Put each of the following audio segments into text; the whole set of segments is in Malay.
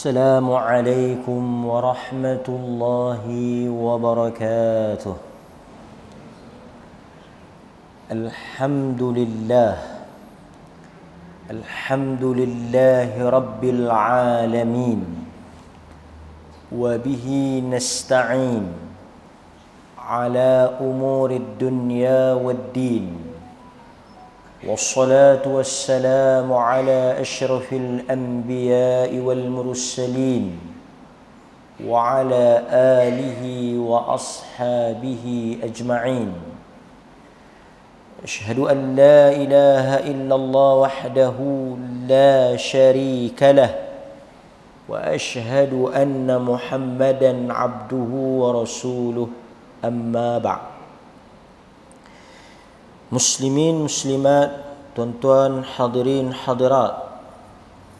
السلام عليكم ورحمة الله وبركاته. الحمد لله رب العالمين، وبه نستعين على أمور الدنيا والدين، والصلاة والسلام على أشرف الأنبياء والمرسلين وعلى آله وأصحابه أجمعين. أشهد أن لا إله إلا الله وحده لا شريك له، وأشهد أن محمدا عبده ورسوله. أما بعد. Muslimin, muslimat, tuan-tuan, hadirin, hadirat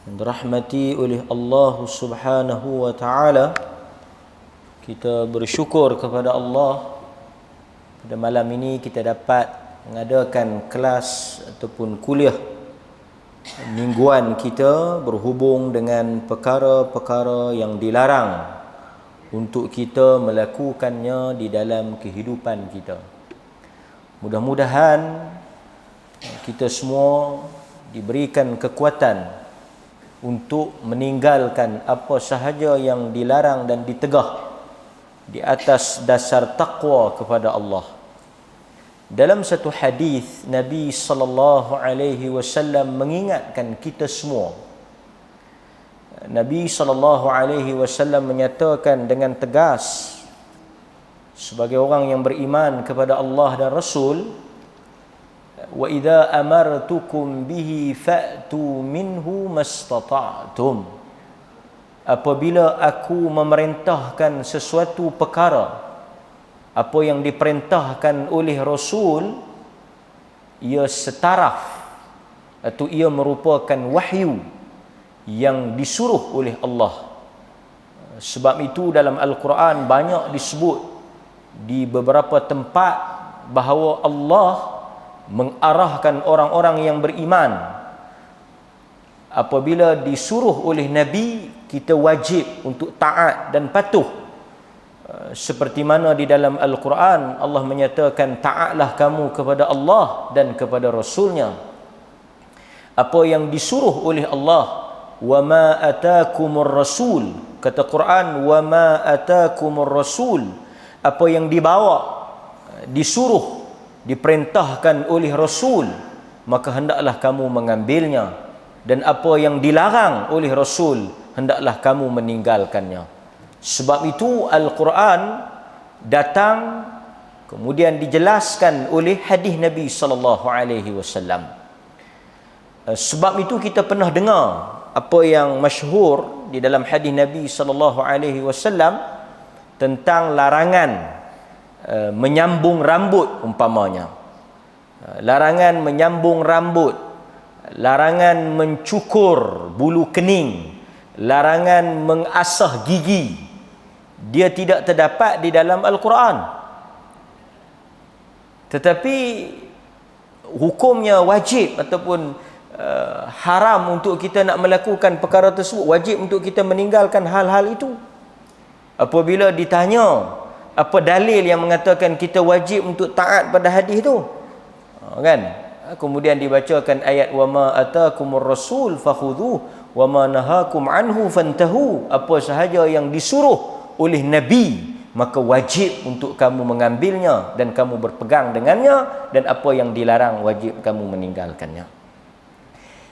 yang dirahmati oleh Allah Subhanahu wa taala, kita bersyukur kepada Allah pada malam ini kita dapat mengadakan kelas ataupun kuliah mingguan kita berhubung dengan perkara-perkara yang dilarang untuk kita melakukannya di dalam kehidupan kita. Mudah-mudahan kita semua diberikan kekuatan untuk meninggalkan apa sahaja yang dilarang dan ditegah di atas dasar taqwa kepada Allah. Dalam satu hadis Nabi sallallahu alaihi wasallam mengingatkan kita semua. Nabi sallallahu alaihi wasallam menyatakan dengan tegas sebagai orang yang beriman kepada Allah dan Rasul, wa idza amartukum bihi fa'tu minhu mastata'tum. Apabila aku memerintahkan sesuatu perkara, apa yang diperintahkan oleh Rasul, ia setaraf atau ia merupakan wahyu yang disuruh oleh Allah. Sebab itu dalam Al-Quran banyak disebut di beberapa tempat bahawa Allah mengarahkan orang-orang yang beriman, apabila disuruh oleh Nabi, kita wajib untuk taat dan patuh. Seperti mana di dalam Al-Quran Allah menyatakan, taatlah kamu kepada Allah dan kepada Rasulnya. Apa yang disuruh oleh Allah, wa ma atakumur rasul, kata Quran, wa ma atakumur rasul, apa yang dibawa, disuruh, diperintahkan oleh Rasul, maka hendaklah kamu mengambilnya, dan apa yang dilarang oleh Rasul, hendaklah kamu meninggalkannya. Sebab itu Al-Quran datang kemudian dijelaskan oleh hadis Nabi sallallahu alaihi wasallam. Sebab itu kita pernah dengar apa yang masyhur di dalam hadis Nabi sallallahu alaihi wasallam tentang larangan menyambung rambut umpamanya. Larangan menyambung rambut, larangan mencukur bulu kening, larangan mengasah gigi. Dia tidak terdapat di dalam Al-Quran. Tetapi hukumnya wajib ataupun haram untuk kita nak melakukan perkara tersebut, wajib untuk kita meninggalkan hal-hal itu. Apabila ditanya apa dalil yang mengatakan kita wajib untuk taat pada hadis itu, kan? Kemudian dibacakan ayat wa ma atakumur rasul fakhudhuhu wa ma nahakum anhu fantahu. Apa sahaja yang disuruh oleh Nabi, maka wajib untuk kamu mengambilnya dan kamu berpegang dengannya, dan apa yang dilarang wajib kamu meninggalkannya.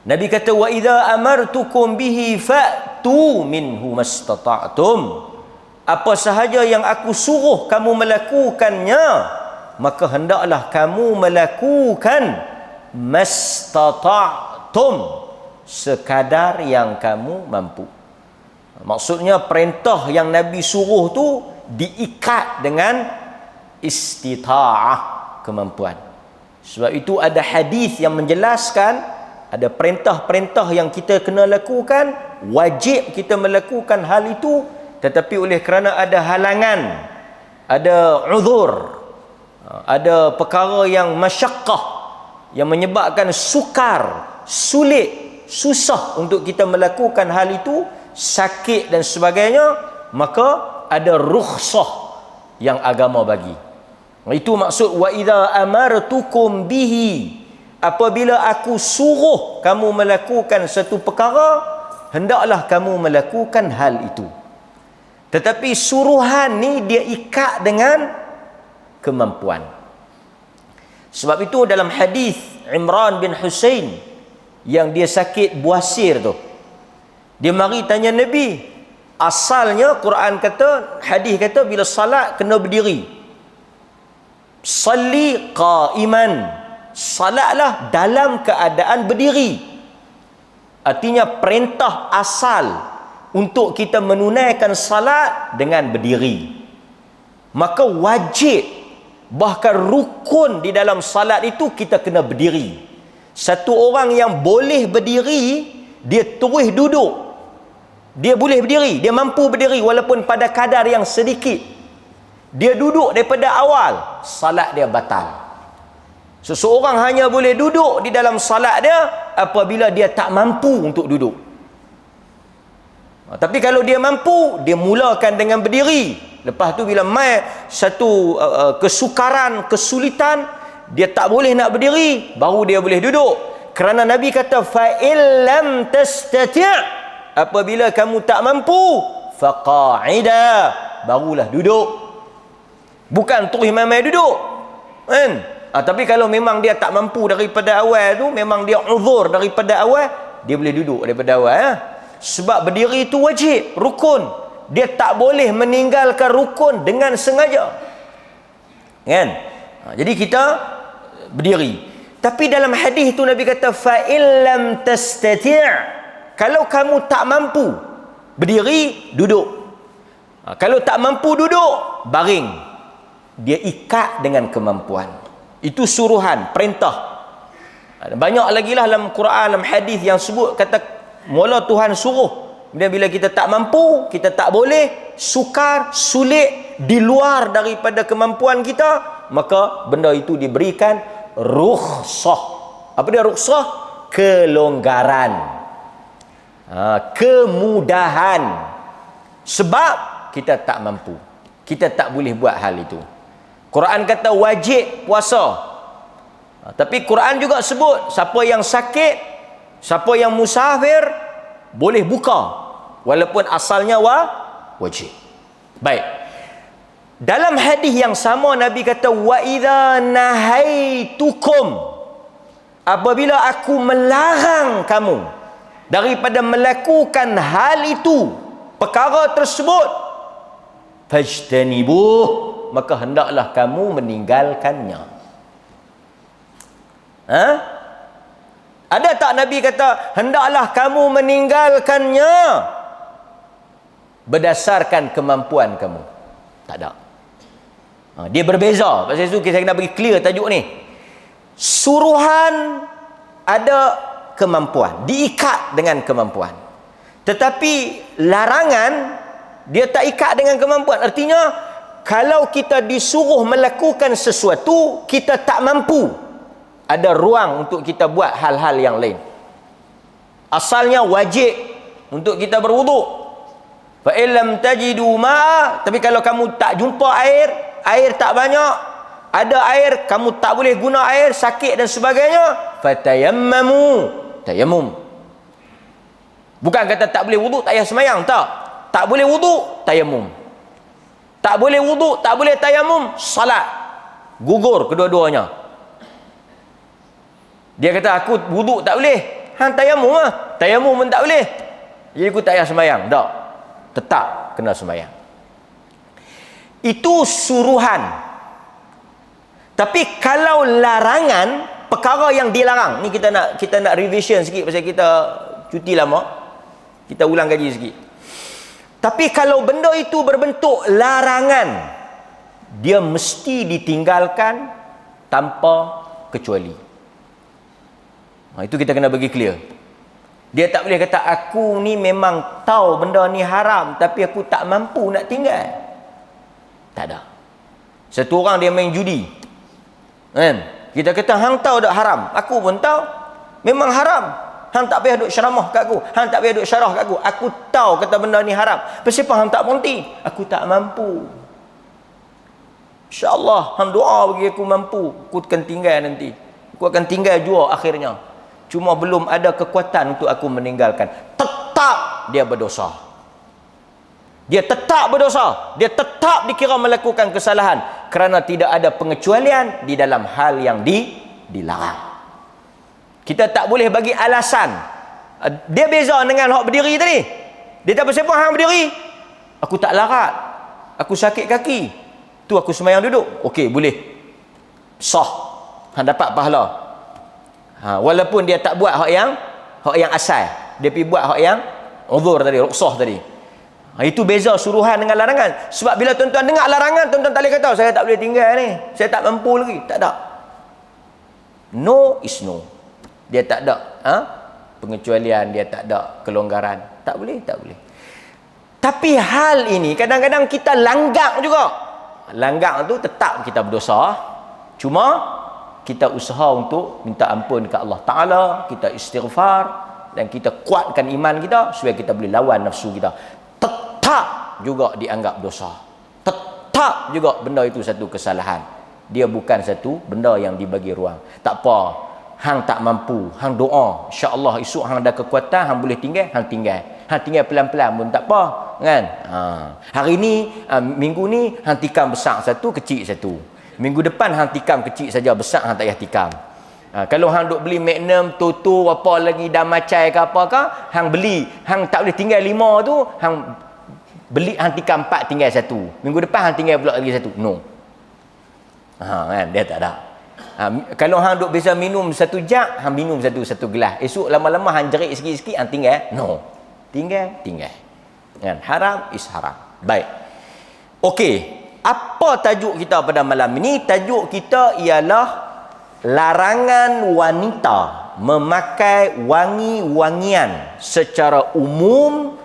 Nabi kata, wa idza amartukum bihi fa'tu minhu mastata'tum. Apa sahaja yang aku suruh kamu melakukannya, maka hendaklah kamu melakukan mastata'tum, sekadar yang kamu mampu. Maksudnya perintah yang Nabi suruh tu diikat dengan istita'ah, kemampuan. Sebab itu ada hadis yang menjelaskan ada perintah-perintah yang kita kena lakukan, wajib kita melakukan hal itu. Tetapi oleh kerana ada halangan, ada uzur, ada perkara yang masyaqqah, yang menyebabkan sukar, sulit, susah untuk kita melakukan hal itu, sakit dan sebagainya, maka ada rukhsah yang agama bagi. Itu maksud wa idza amartukum bihi, apabila aku suruh kamu melakukan satu perkara, hendaklah kamu melakukan hal itu. Tetapi suruhan ni dia ikat dengan kemampuan. Sebab itu dalam hadis Imran bin Husain yang dia sakit buasir tu, dia mari tanya Nabi. Asalnya Quran kata, hadis kata bila salat kena berdiri. Salli qa'iman, salatlah dalam keadaan berdiri. Artinya perintah asal untuk kita menunaikan salat dengan berdiri. Maka wajib, bahkan rukun di dalam salat itu kita kena berdiri. Satu orang yang boleh berdiri, dia terus duduk. Dia boleh berdiri, dia mampu berdiri walaupun pada kadar yang sedikit. Dia duduk daripada awal, salat dia batal. Seseorang hanya boleh duduk di dalam salat dia apabila dia tak mampu untuk duduk. Tapi kalau dia mampu, dia mulakan dengan berdiri. Lepas tu bila mai satu kesukaran, kesulitan, dia tak boleh nak berdiri, baru dia boleh duduk. Kerana Nabi kata fa illam tastati', apabila kamu tak mampu, faqa'ida, barulah duduk. Bukan terus mai duduk, kan? Tapi kalau memang dia tak mampu daripada awal tu, memang dia uzur daripada awal, dia boleh duduk daripada awal. Sebab berdiri itu wajib, rukun. Dia tak boleh meninggalkan rukun dengan sengaja, kan? Jadi kita berdiri. Tapi dalam hadis tu Nabi kata fa illam tastati', kalau kamu tak mampu berdiri, duduk. Kalau tak mampu duduk, baring. Dia ikat dengan kemampuan. Itu suruhan, perintah. Banyak lagi lah dalam Quran, dalam hadis yang sebut, kata mula Tuhan suruh. Kemudian bila kita tak mampu, kita tak boleh, sukar, sulit, di luar daripada kemampuan kita, maka benda itu diberikan rukhsah. Apa dia rukhsah? Kelonggaran, kemudahan. Sebab kita tak mampu, kita tak boleh buat hal itu. Quran kata wajib puasa, tapi Quran juga sebut siapa yang sakit, siapa yang musafir boleh buka walaupun asalnya wajib. Baik, dalam hadis yang sama Nabi kata wa idza nahaitukum, apabila aku melarang kamu daripada melakukan hal itu, perkara tersebut, fajtanibuh, maka hendaklah kamu meninggalkannya. Ada tak Nabi kata hendaklah kamu meninggalkannya berdasarkan kemampuan kamu? Tak ada. Dia berbeza. Pasal itu saya kena bagi clear tajuk ni. Suruhan ada kemampuan, diikat dengan kemampuan. Tetapi larangan dia tak ikat dengan kemampuan. Artinya kalau kita disuruh melakukan sesuatu, kita tak mampu, ada ruang untuk kita buat hal-hal yang lain. Asalnya wajib untuk kita berwuduk. Fa illam tajidu ma, tapi kalau kamu tak jumpa air, air tak banyak, ada air kamu tak boleh guna air, sakit dan sebagainya, fatayammamu, tayammum. Bukan kata tak boleh wuduk tak payah sembahyang, tak. Tak boleh wuduk, tayammum. Tak boleh wuduk, tak boleh tayamum, salat. Gugur kedua-duanya. Dia kata aku wuduk tak boleh, hang tayamum lah. Tayamum pun tak boleh, jadi aku tak payah sembahyang. Tak, tetap kena sembahyang. Itu suruhan. Tapi kalau larangan, perkara yang dilarang, ni kita nak revision sikit pasal kita cuti lama. Kita ulang kaji sikit. Tapi kalau benda itu berbentuk larangan, dia mesti ditinggalkan tanpa kecuali. Itu kita kena bagi clear. Dia tak boleh kata aku ni memang tahu benda ni haram, tapi aku tak mampu nak tinggal. Tak ada. Satu orang dia main judi, kan? Kita kata hang tahu tak haram, aku pun tahu memang haram, Hang tak payah duk ceramah kat aku. Hang tak payah duk syarah kat aku. Aku tahu kata benda ni haram. Kenapa hang tak berhenti? Aku tak mampu. InsyaAllah hang doa bagi aku mampu. Aku akan tinggal nanti. Aku akan tinggal jua akhirnya. Cuma belum ada kekuatan untuk aku meninggalkan. Tetap dia berdosa. Dia tetap berdosa. Dia tetap dikira melakukan kesalahan. Kerana tidak ada pengecualian di dalam hal yang dilarang. Kita tak boleh bagi alasan. Dia beza dengan hak berdiri tadi. Dia tak bersepah hang berdiri. Aku tak larat. Aku sakit kaki. Tu aku sembahyang duduk. Okey, boleh. Sah. Hang dapat pahala. Walaupun dia tak buat hak yang asal. Dia pergi buat hak yang uzur tadi, ruksah tadi. Itu beza suruhan dengan larangan. Sebab bila tuan-tuan dengar larangan, tuan-tuan tak boleh kata saya tak boleh tinggal ni. Saya tak mampu lagi. Tak ada. No is no. Dia tak ada pengecualian, dia tak ada kelonggaran. Tak boleh, tak boleh. Tapi hal ini kadang-kadang kita langgak juga. Langgak tu tetap kita berdosa. Cuma kita usaha untuk minta ampun ke Allah Ta'ala, kita istighfar dan kita kuatkan iman kita supaya kita boleh lawan nafsu kita. Tetap juga dianggap dosa. Tetap juga benda itu satu kesalahan. Dia bukan satu benda yang dibagi ruang. Tak apa. Hang tak mampu, hang doa, insya-Allah esok hang ada kekuatan, hang boleh tinggal, hang tinggal. Hang tinggal pelan-pelan pun tak apa, kan? Hari ni, minggu ni hang tikam besar satu, kecil satu. Minggu depan hang tikam kecil saja, besar hang tak payah tikam. Kalau hang duk beli Magnum, Toto, apa lagi dah macai ke apa ke, hang beli, hang tak boleh tinggal 5 tu, hang beli hang tikam 4 tinggal satu. Minggu depan hang tinggal pula lagi satu. No. Kan dia tak ada. Kalau hang duk biasa minum satu jak, hang minum satu gelas. Esok lama-lama hang jerit sikit-sikit, hang tinggal. No. Tinggal. Kan? Haram is haram. Baik. Okey. Apa tajuk kita pada malam ini? Tajuk kita ialah larangan wanita memakai wangi-wangian secara umum,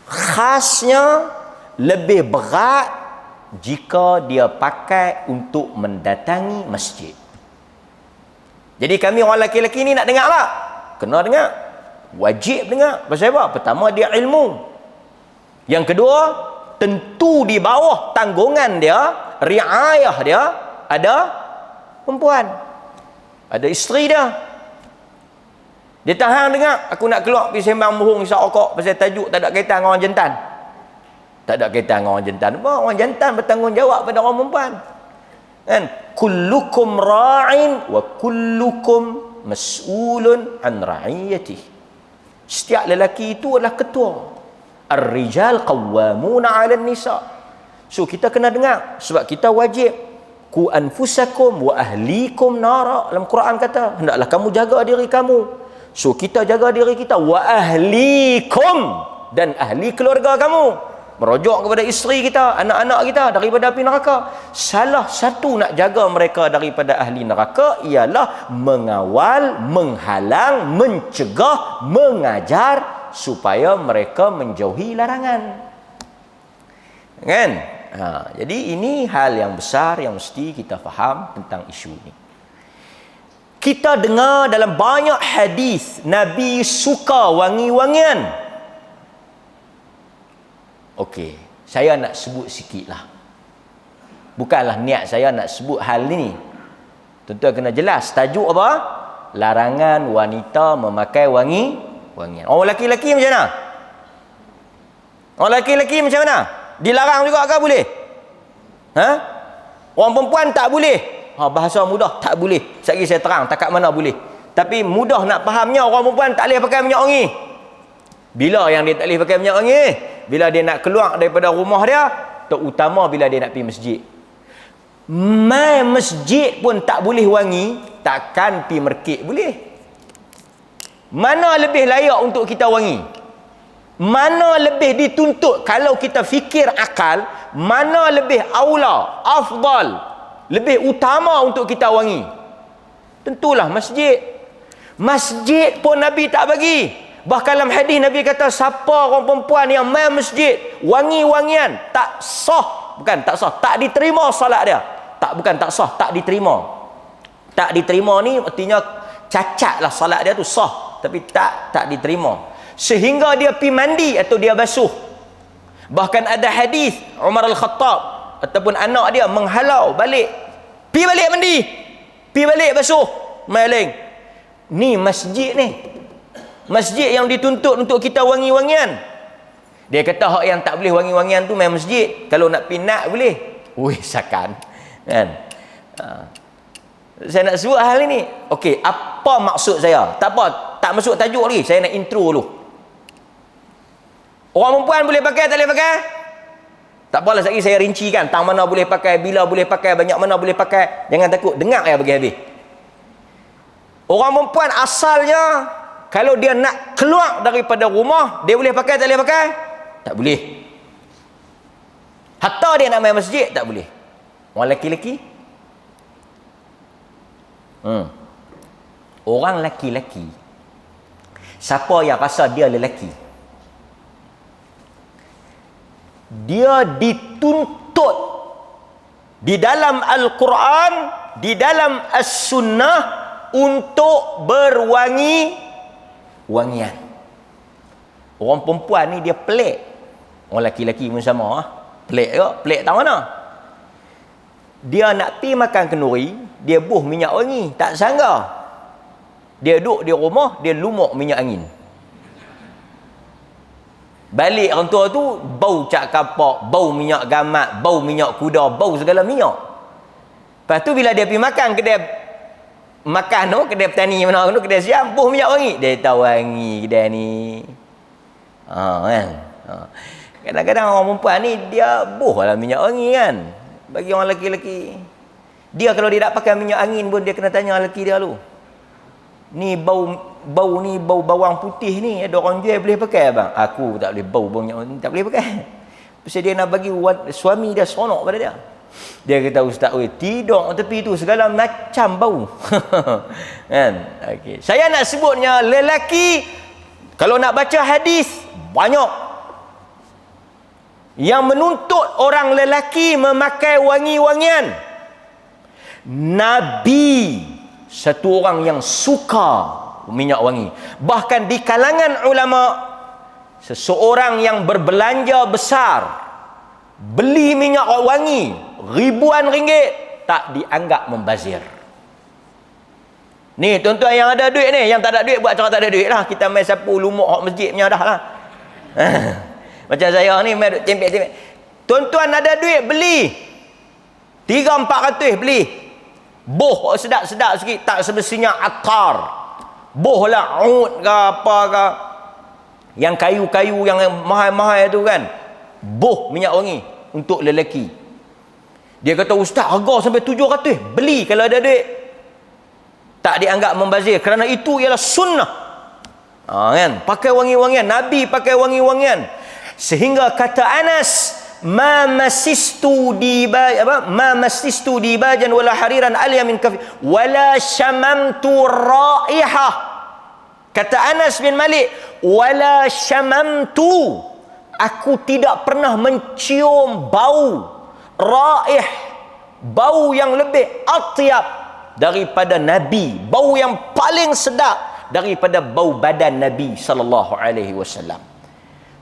khasnya lebih berat jika dia pakai untuk mendatangi masjid. Jadi kami orang lelaki-lelaki ni nak dengar tak? Kena dengar. Wajib dengar. Pasal apa? Pertama, dia ilmu. Yang kedua, tentu di bawah tanggungan dia, riayah dia, ada perempuan. Ada isteri dia. Dia tahan dengar. Aku nak keluar pergi sembang bohong isap rokok pasal tajuk tak ada kaitan dengan orang jantan. Tak ada kaitan dengan orang jantan. Orang jantan bertanggungjawab pada orang perempuan. Kan? Kullukum ra'in wa kullukum mas'ulun an ra'iyatih. Setiap lelaki itu adalah ketua. Ar-rijal qawwamuna 'alan nisa. So kita kena dengar sebab kita wajib ku anfusakum wa ahlikum nara. Dalam Quran kata, hendaklah kamu jaga diri kamu. So kita jaga diri kita wa ahlikum dan ahli keluarga kamu. Merujuk kepada isteri kita, anak-anak kita daripada api neraka. Salah satu nak jaga mereka daripada ahli neraka ialah mengawal, menghalang, mencegah, mengajar supaya mereka menjauhi larangan. Kan? Jadi ini hal yang besar yang mesti kita faham tentang isu ini. Kita dengar dalam banyak hadis Nabi suka wangi-wangian. Okey, saya nak sebut sikit lah. Bukanlah niat saya nak sebut hal ini. Tuan-tuan kena jelas. Tajuk apa? Larangan wanita memakai wangi-wangian. Orang lelaki-lelaki macam mana? Orang lelaki-lelaki macam mana? Dilarang juga ke boleh? Orang perempuan tak boleh. Bahasa mudah tak boleh. Sekali saya terang takat mana boleh. Tapi mudah nak fahamnya, orang perempuan tak boleh pakai minyak wangi. Bila yang dia tak boleh pakai minyak wangi? Bila dia nak keluar daripada rumah dia, terutama bila dia nak pergi masjid. Mai masjid pun tak boleh wangi, takkan pergi merkit boleh. Mana lebih layak untuk kita wangi? Mana lebih dituntut kalau kita fikir akal, mana lebih aula, afdal, lebih utama untuk kita wangi? Tentulah masjid. Masjid pun Nabi tak bagi. Bahkan dalam hadis Nabi kata, siapa orang perempuan yang mai masjid wangi-wangian, tak sah, bukan tak sah, tak diterima solat dia. Bukan tak sah, tak diterima. Tak diterima ni artinya cacatlah solat dia tu, sah tapi tak diterima. Sehingga dia pi mandi atau dia basuh. Bahkan ada hadis Umar Al-Khattab ataupun anak dia menghalau balik, pi balik mandi, pi balik basuh, maling. Ni masjid ni. Masjid yang dituntut untuk kita wangi-wangian. Dia kata hak yang tak boleh wangi-wangian tu main masjid. Kalau nak pinat boleh. Wih, sakan. Kan? Saya nak sebut hal ini. Okey, apa maksud saya? Tak apa, tak masuk tajuk lagi. Saya nak intro dulu. Orang perempuan boleh pakai, tak boleh pakai? Tak apalah, sekali saya rincikan. Tang mana boleh pakai, bila boleh pakai, banyak mana boleh pakai. Jangan takut, dengar ya bagi habis. Orang perempuan asalnya, kalau dia nak keluar daripada rumah, dia boleh pakai, tak boleh pakai? Tak boleh. Hatta dia nak main masjid, tak boleh. Orang lelaki-lelaki? Orang lelaki-lelaki, siapa yang rasa dia lelaki, dia dituntut di dalam Al-Quran, di dalam As-Sunnah untuk berwangi-wangian. Orang perempuan ni dia pelik. Orang lelaki-lelaki pun sama. Pelik ke? Pelik tahu mana? Dia nak pi makan kenduri, dia buh minyak wangi, tak sangka. Dia duduk di rumah, dia lumuk minyak angin. Balik orang tua tu, bau cak kapak, bau minyak gamat, bau minyak kuda, bau segala minyak. Lepas tu bila dia pergi makan kedai makan tu, kedai petani mana tu, kedai siam, buh minyak wangi. Dia tahu wangi kedai ni. Kan? Kadang-kadang orang perempuan ni, dia buh lah minyak wangi kan. Bagi orang lelaki-lelaki. Dia kalau dia tak pakai minyak angin pun, dia kena tanya lelaki dia dulu. Ni bau ni bau bawang putih ni, ada orang jual boleh pakai bang? Aku tak boleh bau minyak wangi, tak boleh pakai. Pasal dia nak bagi suami dia seronok pada dia. Dia kata, ustaz, tidak tepi tu segala macam bau. Kan? Okey. Saya nak sebutnya lelaki kalau nak baca hadis banyak yang menuntut orang lelaki memakai wangi-wangian. Nabi satu orang yang suka minyak wangi. Bahkan di kalangan ulama, seseorang yang berbelanja besar beli minyak wangi ribuan ringgit tak dianggap membazir. Ni tuan-tuan yang ada duit ni, yang tak ada duit buat cara tak ada duit lah. Kita main sapu lumuk hak masjid punya dah lah. Macam saya ni main duk tempek-tempek. Tuan-tuan ada duit beli 300-400 beli. Boh sedap-sedap sikit, tak semestinya atar. Boh lah ud ke apa ke, yang kayu-kayu yang mahal-mahal tu kan. Boh minyak wangi untuk lelaki. Dia kata, ustaz, harga sampai 700, beli kalau ada duit. Tak dianggap membazir, kerana itu ialah sunnah. Kan? Pakai wangi-wangian. Nabi pakai wangi-wangian. Sehingga kata Anas, ma masistu dibajan wala hariran alya min kafi wala syamamtu raihah. Kata Anas bin Malik, wala syamamtu, aku tidak pernah mencium bau raih, bau yang lebih atyab daripada Nabi, bau yang paling sedap daripada bau badan Nabi sallallahu alaihi wasallam.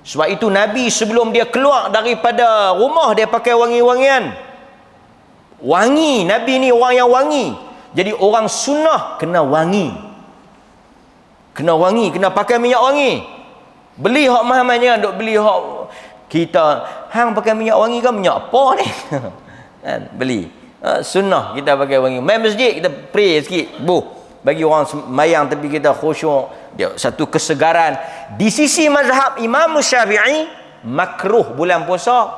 Sebab itu Nabi sebelum dia keluar daripada rumah, dia pakai wangi-wangian. Wangi, Nabi ni orang yang wangi. Jadi orang sunnah kena wangi. Kena wangi, kena pakai minyak wangi. Beli hak mahal-mahal, duk beli hak kita, hang pakai minyak wangi kan, minyak apa ni? Kan, beli. Sunnah kita pakai wangi. Main masjid kita pray sikit, bagi orang mayang tapi kita khusyuk, dia satu kesegaran. Di sisi mazhab Imam Syafi'i, makruh bulan puasa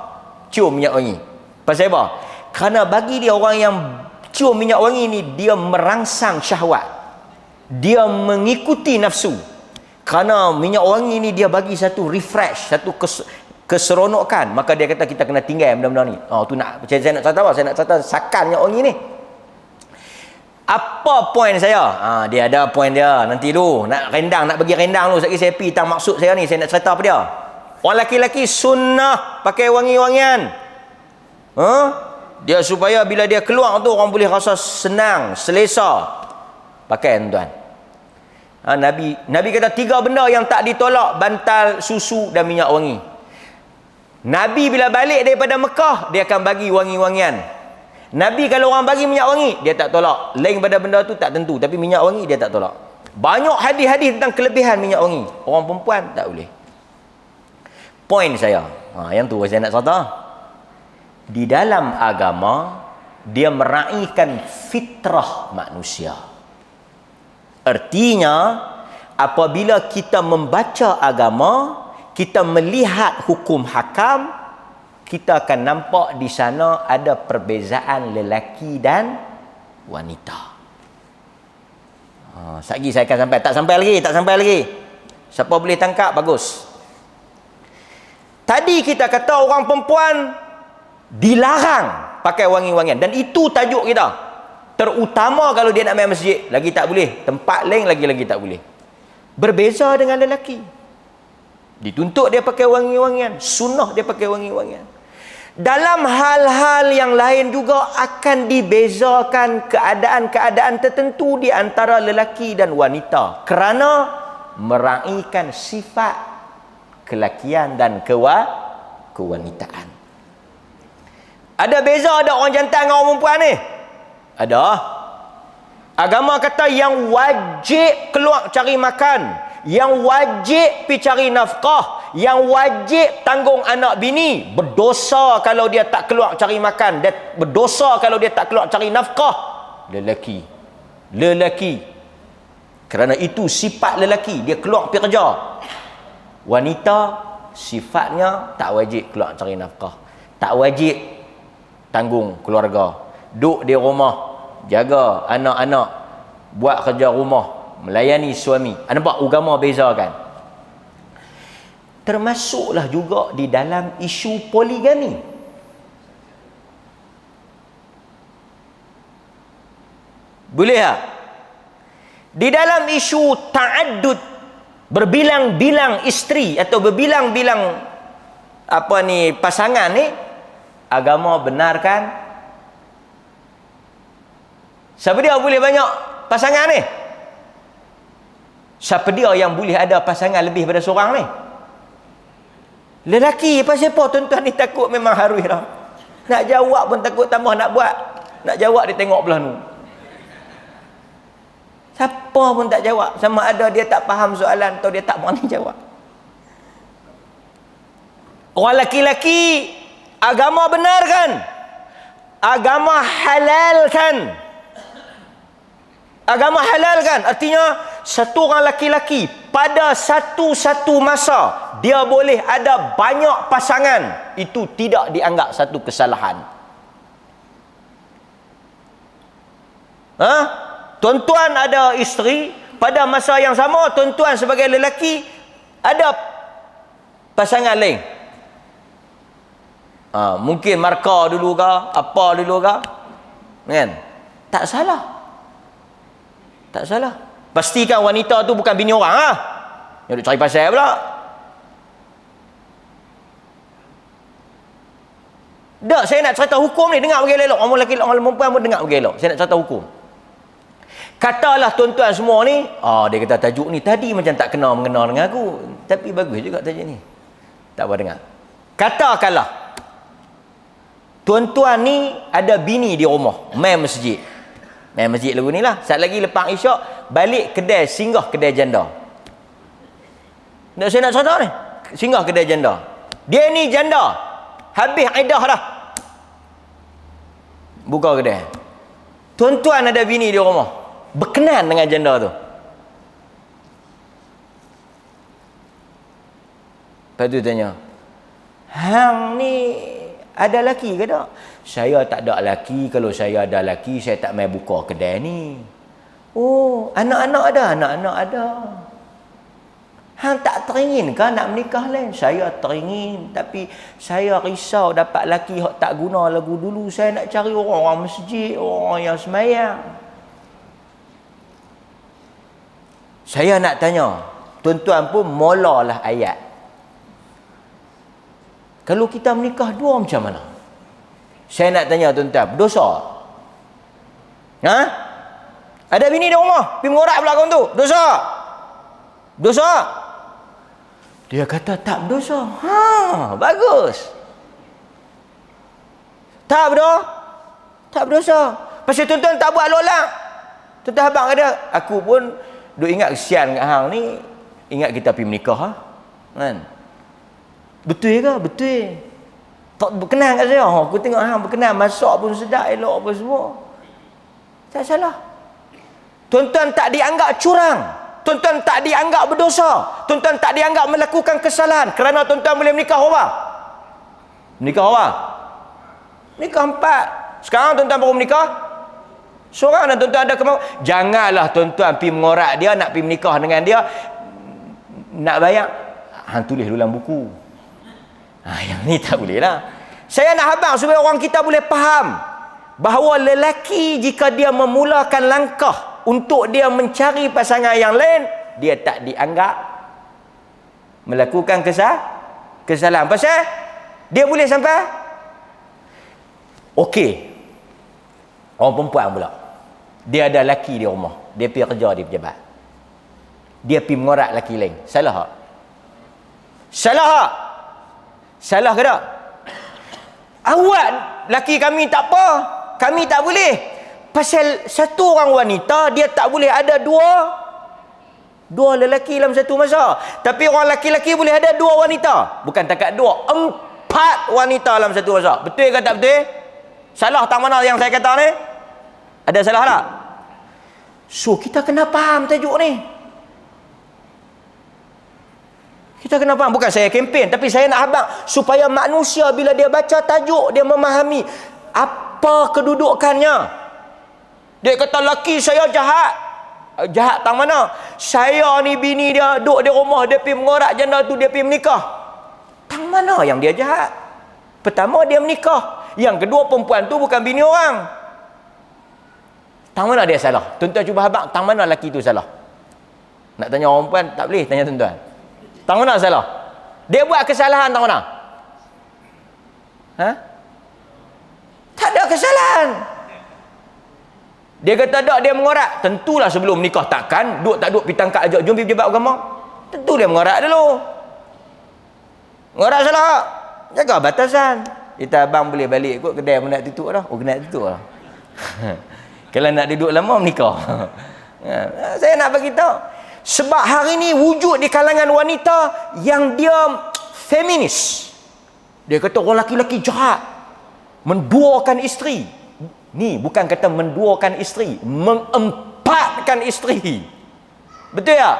cium minyak wangi. Pasal apa? Kerana bagi dia orang yang cium minyak wangi ni, dia merangsang syahwat, dia mengikuti nafsu. Kerana minyak wangi ni dia bagi satu refresh, satu keseronokan. Maka dia kata kita kena tinggal benda-benda ni. Tu nak, saya nak cerita apa? Saya nak cerita sakan minyak wangi ni. Apa poin saya? Dia ada poin dia. Nanti dulu nak rendang, nak bagi rendang dulu. Sekali saya pergi tang maksud saya ni, saya nak cerita apa dia. Orang lelaki sunnah pakai wangi-wangian. Dia supaya bila dia keluar tu orang boleh rasa senang, selesa. Pakai tuan. Nabi kata 3 benda yang tak ditolak: bantal, susu dan minyak wangi. Nabi bila balik daripada Mekah, dia akan bagi wangi-wangian. Nabi kalau orang bagi minyak wangi, dia tak tolak. Lain pada benda tu tak tentu, tapi minyak wangi dia tak tolak. Banyak hadis-hadis tentang kelebihan minyak wangi. Orang perempuan tak boleh. Poin saya, yang tu saya nak cerita. Di dalam agama, dia meraihkan fitrah manusia. Artinya, apabila kita membaca agama, kita melihat hukum hakam, kita akan nampak di sana ada perbezaan lelaki dan wanita. Sekejap saya akan sampai. Tak sampai lagi. Siapa boleh tangkap, bagus. Tadi kita kata orang perempuan dilarang pakai wangi-wangian. Dan itu tajuk kita. Terutama kalau dia nak main masjid, lagi tak boleh. Tempat lain lagi-lagi tak boleh. Berbeza dengan lelaki. Dituntut dia pakai wangi-wangian. Sunnah dia pakai wangi-wangian. Dalam hal-hal yang lain juga akan dibezakan keadaan-keadaan tertentu di antara lelaki dan wanita. Kerana meraihkan sifat kelakian dan kewanitaan. Ada beza ada orang jantan dengan orang perempuan ni? Ada. Agama kata yang wajib keluar cari makan, yang wajib pergi cari nafkah, yang wajib tanggung anak bini, berdosa kalau dia tak keluar cari makan, dia berdosa kalau dia tak keluar cari nafkah. Lelaki. Kerana itu sifat lelaki, dia keluar pergi kerja. Wanita sifatnya tak wajib keluar cari nafkah, tak wajib tanggung keluarga, duduk di rumah, jaga anak-anak, buat kerja rumah, melayani suami. Nampak agama bezakan. Termasuklah juga di dalam isu poligami. Boleh tak? Di dalam isu ta'addud, berbilang-bilang isteri atau berbilang-bilang pasangan ni, agama benarkan. Siapa dia boleh banyak pasangan ni? Siapa dia yang boleh ada pasangan lebih pada seorang ni? Lelaki. Pasal apa tuan-tuan ni takut memang harus dah. Nak jawab pun takut tambah nak buat. Nak jawab dia tengok belah ni. Siapa pun tak jawab. Sama ada dia tak faham soalan atau dia tak berani jawab. Orang lelaki-lelaki, agama benarkan. Agama halalkan. Agama halalkan. Artinya, satu orang lelaki-lelaki pada satu-satu masa dia boleh ada banyak pasangan. Itu tidak dianggap satu kesalahan. Tuan-tuan ada isteri, pada masa yang sama tuan-tuan sebagai lelaki ada pasangan lain. Mungkin markah dulu ke, apa dulu ke, kan? Tak salah. Tak salah. Pastikan wanita tu bukan bini orang yang duk cari pasal pula. Tak, saya nak cerita hukum ni, dengar bagi elok. Orang lelaki, orang perempuan pun dengar bagi elok. Saya nak cerita hukum. Katalah tuan-tuan semua ni, dia kata tajuk ni tadi macam tak kena mengena dengan aku, tapi bagus juga tajuk ni. Tak apa dengar. Katakanlah tuan-tuan ni ada bini di rumah, main masjid. Main masjid lagu ni lah. Saat lagi lepas isyak, balik kedai, singgah kedai janda. Saya nak cerita ni. Singgah kedai janda. Dia ni janda. Habis iddah dah. Buka kedai. Tuan-tuan ada bini di rumah. Berkenan dengan janda tu. Lepas tu tanya, hang ni ada laki ke tak? Saya tak ada laki. Kalau saya ada laki, saya tak main buka kedai ni. Oh, anak-anak ada? Anak-anak ada. Hang tak teringin ke nak menikah lain? Saya teringin. Tapi saya risau dapat laki yang tak guna lagu dulu. Saya nak cari orang-orang masjid, orang yang semayang. Saya nak tanya, tuan-tuan pun molalah ayat. Kalau kita menikah dua macam mana? Saya nak tanya tuan-tuan, berdosa? Ada bini di rumah, pergi mengorak pula kawan tu, dosa? Berdosa? Dia kata tak berdosa. Bagus. Tak berdosa. Pasal tuan-tuan tak buat lolak. Tuan-tuan abang kata, aku pun duk ingat kesian kat hang ni, ingat kita pergi menikah kan. Betul ke? Betul. Tak berkenan kat saya. Aku tengok hang berkenan, masak pun sedap, elok apa semua. Tak salah. Tuan-tuan tak dianggap curang. Tuan-tuan tak dianggap berdosa. Tuan-tuan tak dianggap melakukan kesalahan kerana tuan-tuan boleh menikah apa? Menikah apa? Menikah 4. Sekarang tuan-tuan baru menikah seorang dan tuan-tuan ada kemauan. Janganlah tuan-tuan pergi mengorak dia nak pergi menikah dengan dia. Nak bayar, hang tulis dalam buku. Yang ni tak boleh lah. Saya nak habang supaya orang kita boleh faham bahawa lelaki jika dia memulakan langkah untuk dia mencari pasangan yang lain, dia tak dianggap melakukan kesalahan. Pasal dia boleh sampai okey. Orang perempuan pula, dia ada laki di rumah, dia pergi kerja di pejabat, dia pergi mengorak laki lain. Salah tak? Salah tak? Salah ke tak? Awak laki kami tak apa, kami tak boleh. Pasal satu orang wanita, dia tak boleh ada dua lelaki dalam satu masa. Tapi orang laki-laki boleh ada 2 wanita. Bukan takat 2, 4 wanita dalam satu masa. Betul ke tak betul? Salah tak mana yang saya kata ni? Ada salah tak? So kita kena faham tajuk ni. Kita kena faham. Bukan saya kempen, tapi saya nak habang supaya manusia bila dia baca tajuk, dia memahami apa kedudukannya. Dia kata laki saya jahat. Jahat tang mana? Saya ni bini dia duduk di rumah, dia pergi mengorak janda tu, dia pergi menikah. Tang mana yang dia jahat? Pertama dia menikah. Yang kedua perempuan tu bukan bini orang. Tang mana dia salah? Tuan-tuan cuba habang, tang mana laki tu salah? Nak tanya orang perempuan tak boleh, tanya tuan-tuan. Tang mana salah? Dia buat kesalahan tang mana? Tak ada kesalahan. Dia kata tak, dia mengorak. Tentulah sebelum menikah, takkan tak duduk pergi tangkap ajak jom pergi pejabat agama. Tentu dia mengorak dulu. Mengorak salah. Jaga batasan. Kita abang boleh balik kot kedai pun nak tutup dah. Kena tutup lah. Kalau nak duduk lama menikah. Saya nak bagi tahu. Sebab hari ni wujud di kalangan wanita yang dia feminis. Dia kata orang laki-laki jahat, menduakan isteri. Ni bukan kata menduakan isteri, mengempatkan isteri. Betul tak?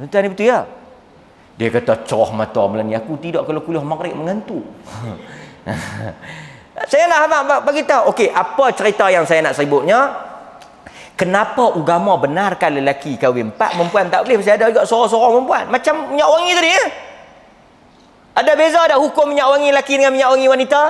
Betul ni, betul tak? Dia kata cerah mata malam ni, aku tidak kalau kuliah maghrib mengantuk. Saya nak bagi tahu. Okey, apa cerita yang saya nak sebutnya? Kenapa agama benarkan lelaki kahwin 4, perempuan tak boleh? Pasal ada juga seorang-seorang perempuan macam minyak wangi tadi ya. Ada beza tak hukum minyak wangi lelaki dengan minyak wangi wanita?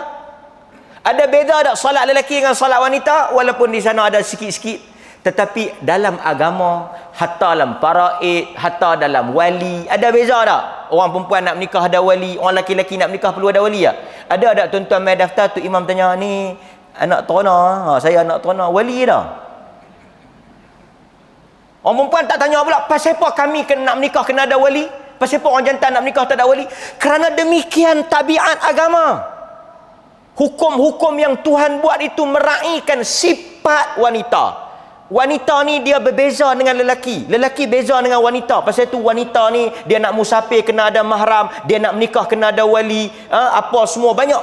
Ada beza tak solat lelaki dengan solat wanita? Walaupun di sana ada sikit-sikit, tetapi dalam agama, hatta dalam faraid, hatta dalam wali, ada beza tak? Orang perempuan nak menikah ada wali, orang lelaki-lelaki nak menikah perlu ada wali tak? Ada tak tuan-tuan mai daftar tu imam tanya, ni anak terona, saya anak terona, wali dah? Orang perempuan tak tanya pula, pasal apa kami nak menikah kena ada wali? Pasal apa orang jantan nak menikah tak ada wali? Kerana demikian tabiat agama. Hukum-hukum yang Tuhan buat itu meraihkan sifat wanita. Wanita ni dia berbeza dengan lelaki. Lelaki beza dengan wanita. Pasal itu wanita ni dia nak musafir kena ada mahram, dia nak menikah kena ada wali, apa semua banyak.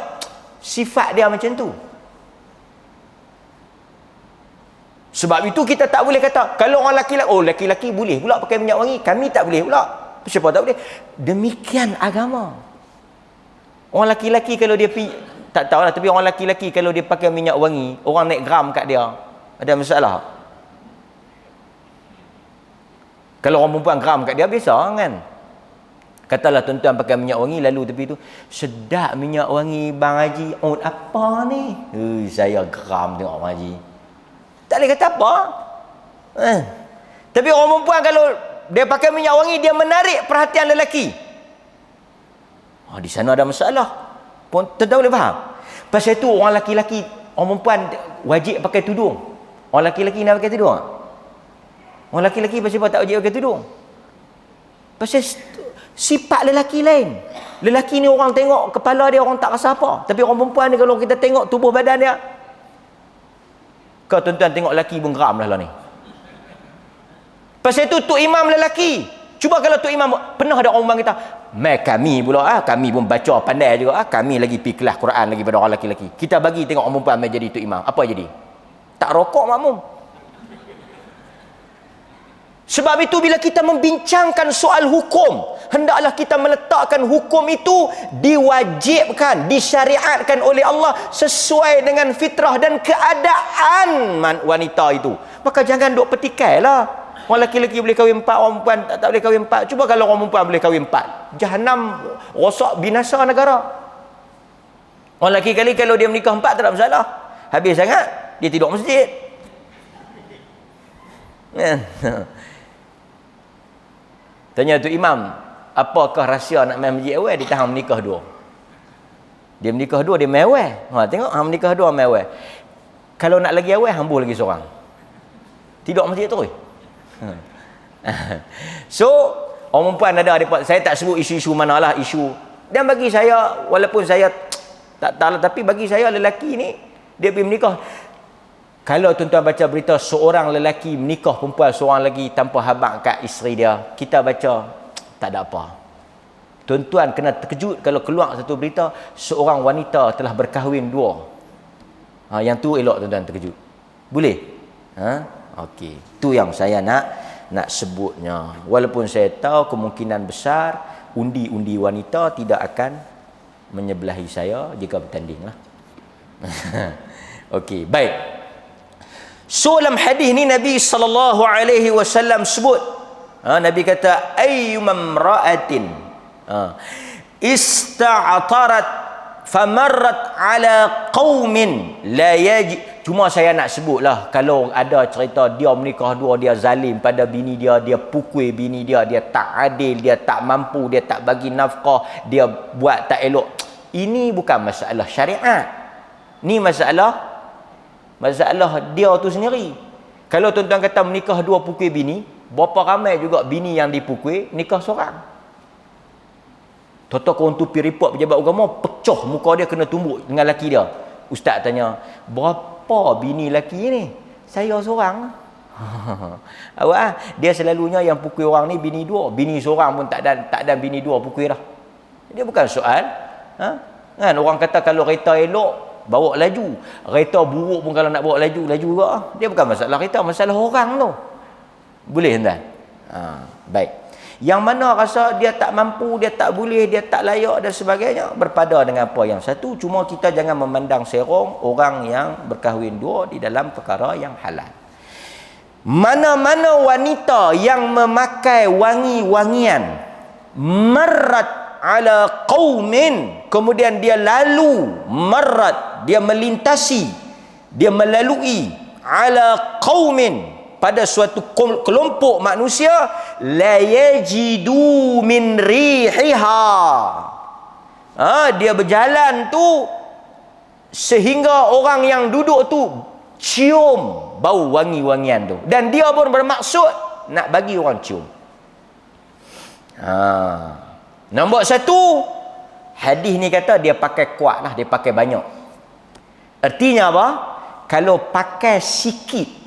Sifat dia macam tu. Sebab itu kita tak boleh kata kalau orang laki-laki, oh laki-laki boleh pula pakai minyak wangi, kami tak boleh pula. Siapa tak boleh? Demikian agama. Orang laki-laki kalau dia tak tahulah, tapi orang laki-laki kalau dia pakai minyak wangi, orang naik gram kat dia, ada masalah? Kalau orang perempuan gram kat dia, biasa kan? Katalah tuan-tuan pakai minyak wangi, lalu tepi tu, sedap minyak wangi Bang Haji. Oh, apa ni? Saya gram tengok Bang Haji. Tak boleh kata apa. Tapi orang perempuan kalau dia pakai minyak wangi, dia menarik perhatian lelaki. Di sana ada masalah. Tuan-tuan boleh faham? Pasal itu orang laki-laki, orang perempuan wajib pakai tudung. Orang laki-laki nak pakai tudung tak? Orang laki-laki pasal apa tak wajib pakai tudung? Pasal sifat lelaki lain. Lelaki ni orang tengok kepala dia orang tak rasa apa. Tapi orang perempuan ni kalau kita tengok tubuh badan dia, kau tuan-tuan tengok lelaki pun geram lah ni. Pasal itu Tok Imam lelaki. Cuba kalau Tok Imam, pernah ada orang kita, kami pula kami pun baca pandai juga kami lagi pergi kelas Quran lagi pada orang lelaki-lelaki. Kita bagi tengok orang perempuan jadi Tok Imam. Apa jadi? Tak rokok makmum. Sebab itu bila kita membincangkan soal hukum, hendaklah kita meletakkan hukum itu diwajibkan, disyariatkan oleh Allah sesuai dengan fitrah dan keadaan wanita itu. Maka jangan duk petikai lah. Orang lelaki-lelaki boleh kahwin 4, orang perempuan tak boleh kahwin 4. Cuba kalau orang perempuan boleh kahwin 4. Jahanam, rosak, binasa negara. Orang lelaki kali kalau dia menikah 4 tak ada masalah. Habis sangat, dia tidur masjid. Tanya tu Imam, apakah rahsia nak main masjid awal? Dia tahan menikah 2. Dia menikah 2, dia main awal. Tengok, hang menikah 2, main awal. Kalau nak lagi awal, hambur lagi seorang. Tidur masjid terus. So, orang perempuan ada, saya tak sebut isu-isu manalah, isu. Dan bagi saya, walaupun saya tak tahu, tapi bagi saya lelaki ni, dia pergi menikah. Kalau tuan-tuan baca berita seorang lelaki menikah perempuan seorang lagi tanpa habaq kat isteri dia, kita baca tak ada apa. Tuan-tuan kena terkejut kalau keluar satu berita seorang wanita telah berkahwin 2. Yang tu elok tuan-tuan terkejut. Boleh? Okey. Tu yang saya nak sebutnya. Walaupun saya tahu kemungkinan besar undi-undi wanita tidak akan menyebelahi saya jika bertanding lah. Okey, baik. So dalam hadis ni Nabi SAW sebut, Nabi kata ayyumam ra'atin ista'tarat famarrat ala qaumin la yaji. Cuma saya nak sebutlah, kalau ada cerita dia menikah 2, dia zalim pada bini dia, dia pukul bini dia, dia tak adil, dia tak mampu, dia tak bagi nafkah, dia buat tak elok. Ini bukan masalah syariat. Ni masalah dia tu sendiri. Kalau tuan-tuan kata menikah 2 pukul bini, berapa ramai juga bini yang dipukul nikah seorang. Tok-tok orang tu pergi report pejabat agama, pecah muka dia kena tumbuk dengan laki dia. Ustaz tanya, berapa bini laki ni? Saya seorang. Awak dia selalunya yang pukul orang ni bini 2, bini seorang pun tak ada bini 2 pukul dah. Dia bukan soal. Kan orang kata kalau kereta elok bawa laju, kereta buruk pun kalau nak bawa laju juga. Dia bukan masalah kereta, masalah orang tu. Boleh tuan? Baik. Yang mana rasa dia tak mampu, dia tak boleh, dia tak layak dan sebagainya, berpada dengan apa yang satu. Cuma kita jangan memandang serong orang yang berkahwin 2 di dalam perkara yang halal. Mana-mana wanita yang memakai wangi-wangian, marrat ala qaumin, kemudian dia lalu, marrat, dia melintasi, dia melalui, ala qaumin, pada suatu kelompok manusia, la yajidu min rihiha. Dia berjalan tu sehingga orang yang duduk tu cium bau wangi-wangian tu, dan dia pun bermaksud nak bagi orang cium. Nombor 1, hadis ni kata dia pakai kuat lah, dia pakai banyak. Artinya apa? Kalau pakai sikit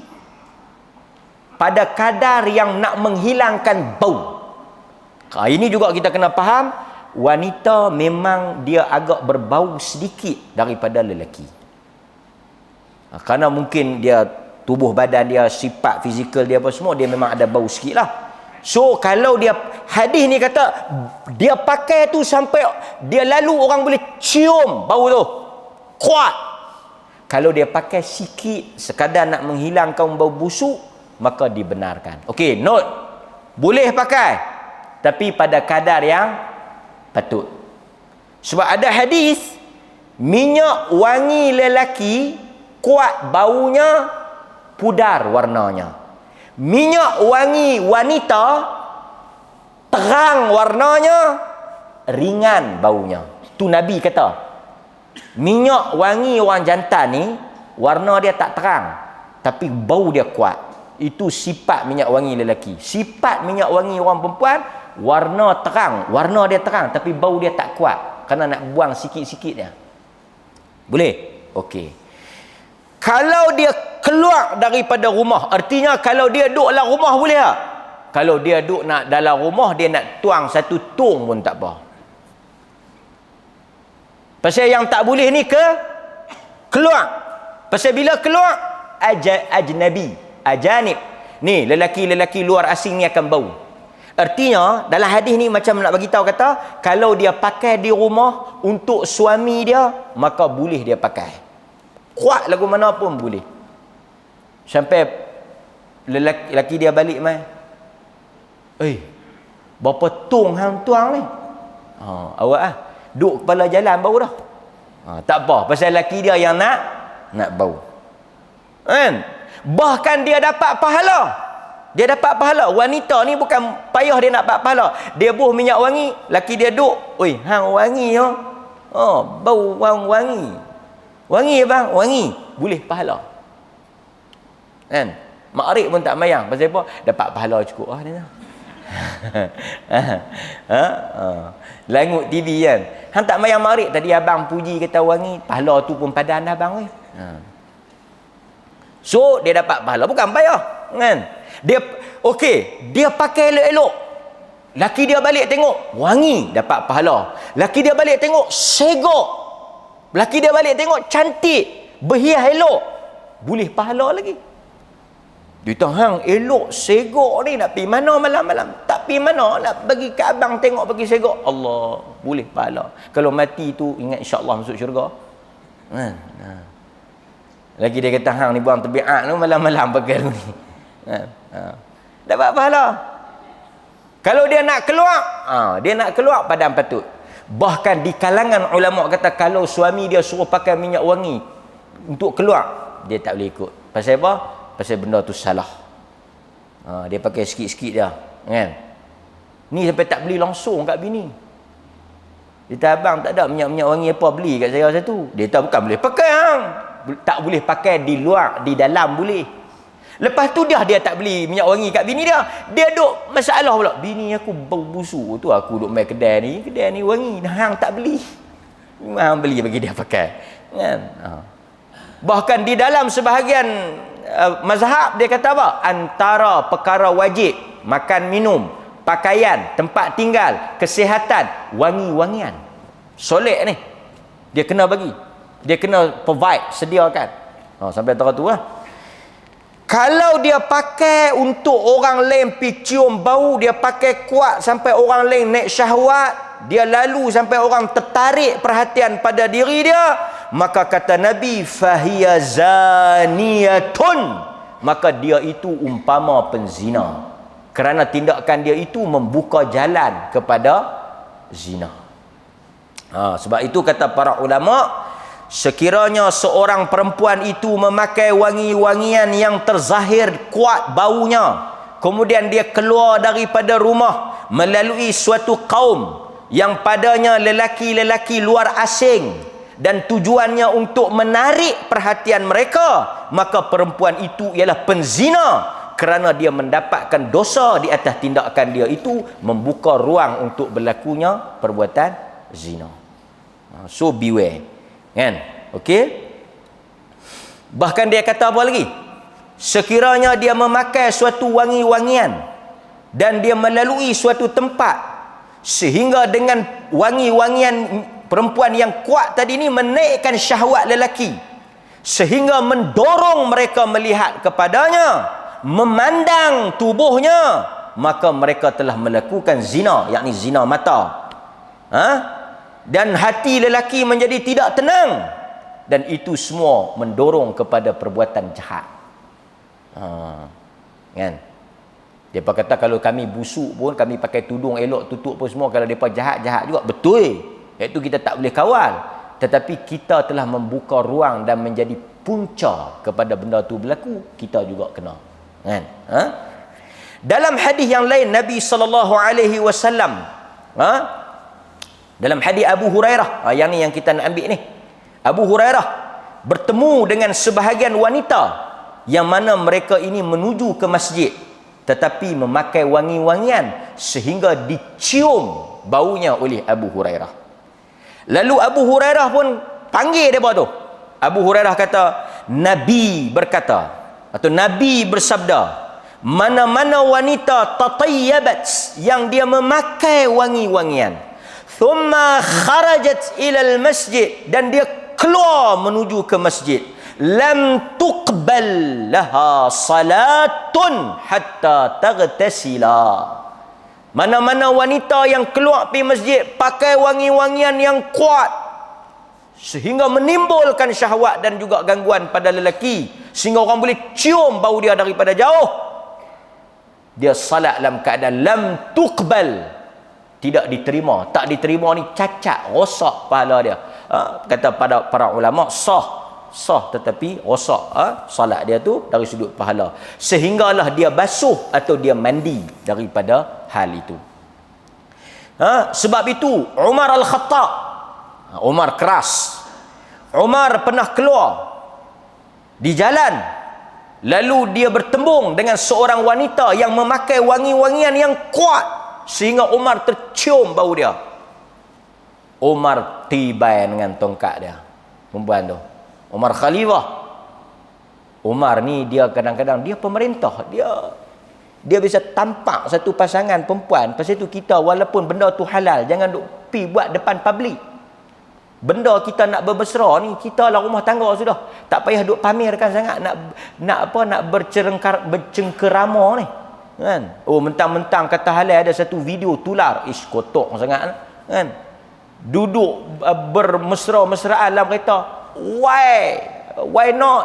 pada kadar yang nak menghilangkan bau. Ini juga kita kena faham, wanita memang dia agak berbau sedikit daripada lelaki. Kerana mungkin dia tubuh badan dia, sifat fizikal dia apa semua, dia memang ada bau sikit lah. So kalau dia, hadis ni kata dia pakai tu sampai dia lalu orang boleh cium bau tu kuat. Kalau dia pakai sikit sekadar nak menghilangkan bau busuk, maka dibenarkan. Okey, note, boleh pakai tapi pada kadar yang patut. Sebab ada hadis minyak wangi lelaki kuat baunya, pudar warnanya. Minyak wangi wanita terang warnanya, ringan baunya. Tu Nabi kata, minyak wangi orang jantan ni warna dia tak terang tapi bau dia kuat. Itu sifat minyak wangi lelaki. Sifat minyak wangi orang perempuan, warna terang, warna dia terang tapi bau dia tak kuat kerana nak buang sikit-sikit dia. Boleh? Okey. Kalau dia keluar daripada rumah, artinya kalau dia duduk dalam rumah boleh tak? Kalau dia duduk nak dalam rumah, dia nak tuang satu tong pun tak apa. Pasal yang tak boleh ni keluar. Pasal bila keluar, ajnabi, ajanib. Ni, lelaki-lelaki luar asing ni akan bau. Artinya, dalam hadis ni macam nak bagi tahu kata, kalau dia pakai di rumah untuk suami dia, maka boleh dia pakai. Kuat lagu mana pun boleh. Sampai lelaki dia balik mai. Berapa tong hang tuang ni? Awak duduk kepala jalan bau dah. Tak apa, pasal lelaki dia yang nak bau. Kan? Bahkan dia dapat pahala. Dia dapat pahala. Wanita ni bukan payah dia nak dapat pahala. Dia buh minyak wangi, laki dia duk, hang wangi yo. Bau wangi. Wangi bang, wangi. Boleh pahala. Kan? Makrif pun tak mayang. Pasal apa? Dapat pahala cukup dia. Langut TV kan. Hang tak mayang makrif, tadi abang puji kata wangi, pahala tu pun padan dah bang. So dia dapat pahala, bukan payah, kan? Dia dia pakai elok-elok. Laki dia balik tengok wangi, dapat pahala. Laki dia balik tengok segok. Laki dia balik tengok cantik, berhias elok, boleh pahala lagi. Dia hang elok segok ni nak pergi mana malam-malam? Tak pergi mana, nak bagi ke abang tengok bagi segok. Allah, boleh pahala. Kalau mati tu ingat insya-Allah masuk syurga. Lagi dia kata hang ni buang tabiat tu malam-malam pakai ni. Dapat pahala. Kalau dia nak keluar padam patut. Bahkan di kalangan ulama kata kalau suami dia suruh pakai minyak wangi untuk keluar, dia tak boleh ikut. Pasal apa? Pasal benda tu salah. Dia pakai sikit-sikit dia, kan? Ni sampai tak beli langsung kat bini. Dia kata abang tak ada minyak-minyak wangi apa, beli kat saya satu. Dia kata bukan boleh pakai hang. Tak boleh pakai di luar, di dalam boleh. Lepas tu dia tak beli minyak wangi kat bini dia. Dia duk masalah pula. Bini aku bau busuk tu, aku duk main kedai ni wangi. Hang tak beli. Hang beli bagi dia pakai. Kan? Bahkan di dalam sebahagian mazhab dia kata apa? Antara perkara wajib, makan minum, pakaian, tempat tinggal, kesihatan, wangi-wangian. Solek ni. Dia kena bagi. Dia kena provide, sediakan. Sampai antara tu lah. Kalau dia pakai untuk orang lain pergi cium bau, dia pakai kuat sampai orang lain naik syahwat, dia lalu sampai orang tertarik perhatian pada diri dia, maka kata Nabi, fahiya zaniyatun, maka dia itu umpama penzina. Kerana tindakan dia itu membuka jalan kepada zina. Sebab itu kata para ulama, sekiranya seorang perempuan itu memakai wangi-wangian yang terzahir kuat baunya, kemudian dia keluar daripada rumah melalui suatu kaum yang padanya lelaki-lelaki luar asing dan tujuannya untuk menarik perhatian mereka, maka perempuan itu ialah penzina kerana dia mendapatkan dosa di atas tindakan dia itu, membuka ruang untuk berlakunya perbuatan zina. So beware. Kan? Okey? Bahkan dia kata apa lagi? Sekiranya dia memakai suatu wangi-wangian dan dia melalui suatu tempat sehingga dengan wangi-wangian perempuan yang kuat tadi ni menaikkan syahwat lelaki sehingga mendorong mereka melihat kepadanya, memandang tubuhnya, maka mereka telah melakukan zina, yakni zina mata. Dan hati lelaki menjadi tidak tenang, dan itu semua mendorong kepada perbuatan jahat. Kan? Depa kata kalau kami busuk pun, kami pakai tudung elok tutup pun semua, kalau depa jahat-jahat juga, betul. Iaitu kita tak boleh kawal, tetapi kita telah membuka ruang dan menjadi punca kepada benda tu berlaku, kita juga kena. Kan? Dalam hadis yang lain Nabi SAW, dalam hadis Abu Hurairah, yang ni yang kita nak ambil ni. Abu Hurairah bertemu dengan sebahagian wanita yang mana mereka ini menuju ke masjid. tetapi memakai wangi-wangian sehingga dicium baunya oleh Abu Hurairah. Lalu Abu Hurairah pun panggil dia tu. Abu Hurairah kata, Nabi berkata atau Nabi bersabda, mana-mana wanita tatayyabat, yang dia memakai wangi-wangian, thumma kharajat ilal masjid, dan dia keluar menuju ke masjid, lam tuqbal laha salatun hatta taghtasila. Mana-mana wanita yang keluar pergi masjid pakai wangi-wangian yang kuat sehingga menimbulkan syahwat dan juga gangguan pada lelaki, sehingga orang boleh cium bau dia daripada jauh, dia salat dalam keadaan lam tuqbal, tidak diterima. Tak diterima ni cacat, rosak pahala dia. Kata pada para ulama, sah tetapi rosak salat dia tu dari sudut pahala, sehinggalah dia basuh atau dia mandi daripada hal itu. Sebab itu Umar Al-Khattab, Umar keras, Umar pernah keluar di jalan, lalu dia bertembung dengan seorang wanita yang memakai wangi-wangian yang kuat sehingga Umar tercium bau dia. Umar tibai dengan tongkat dia, perempuan tu. Umar Khalifah. Umar ni dia kadang-kadang dia pemerintah, dia bisa tampak satu pasangan perempuan. Pasal itu kita walaupun benda tu halal, jangan duk pi buat depan public. Benda kita nak berbesra ni, kita lah rumah tangga sudah. Tak payah duk pamerkan sangat, nak bercengkerama ni. Kan? Oh, mentang-mentang kata halal ada satu video tular, kotor sangat kan. Duduk bermesra-mesraan dalam kereta. Why not?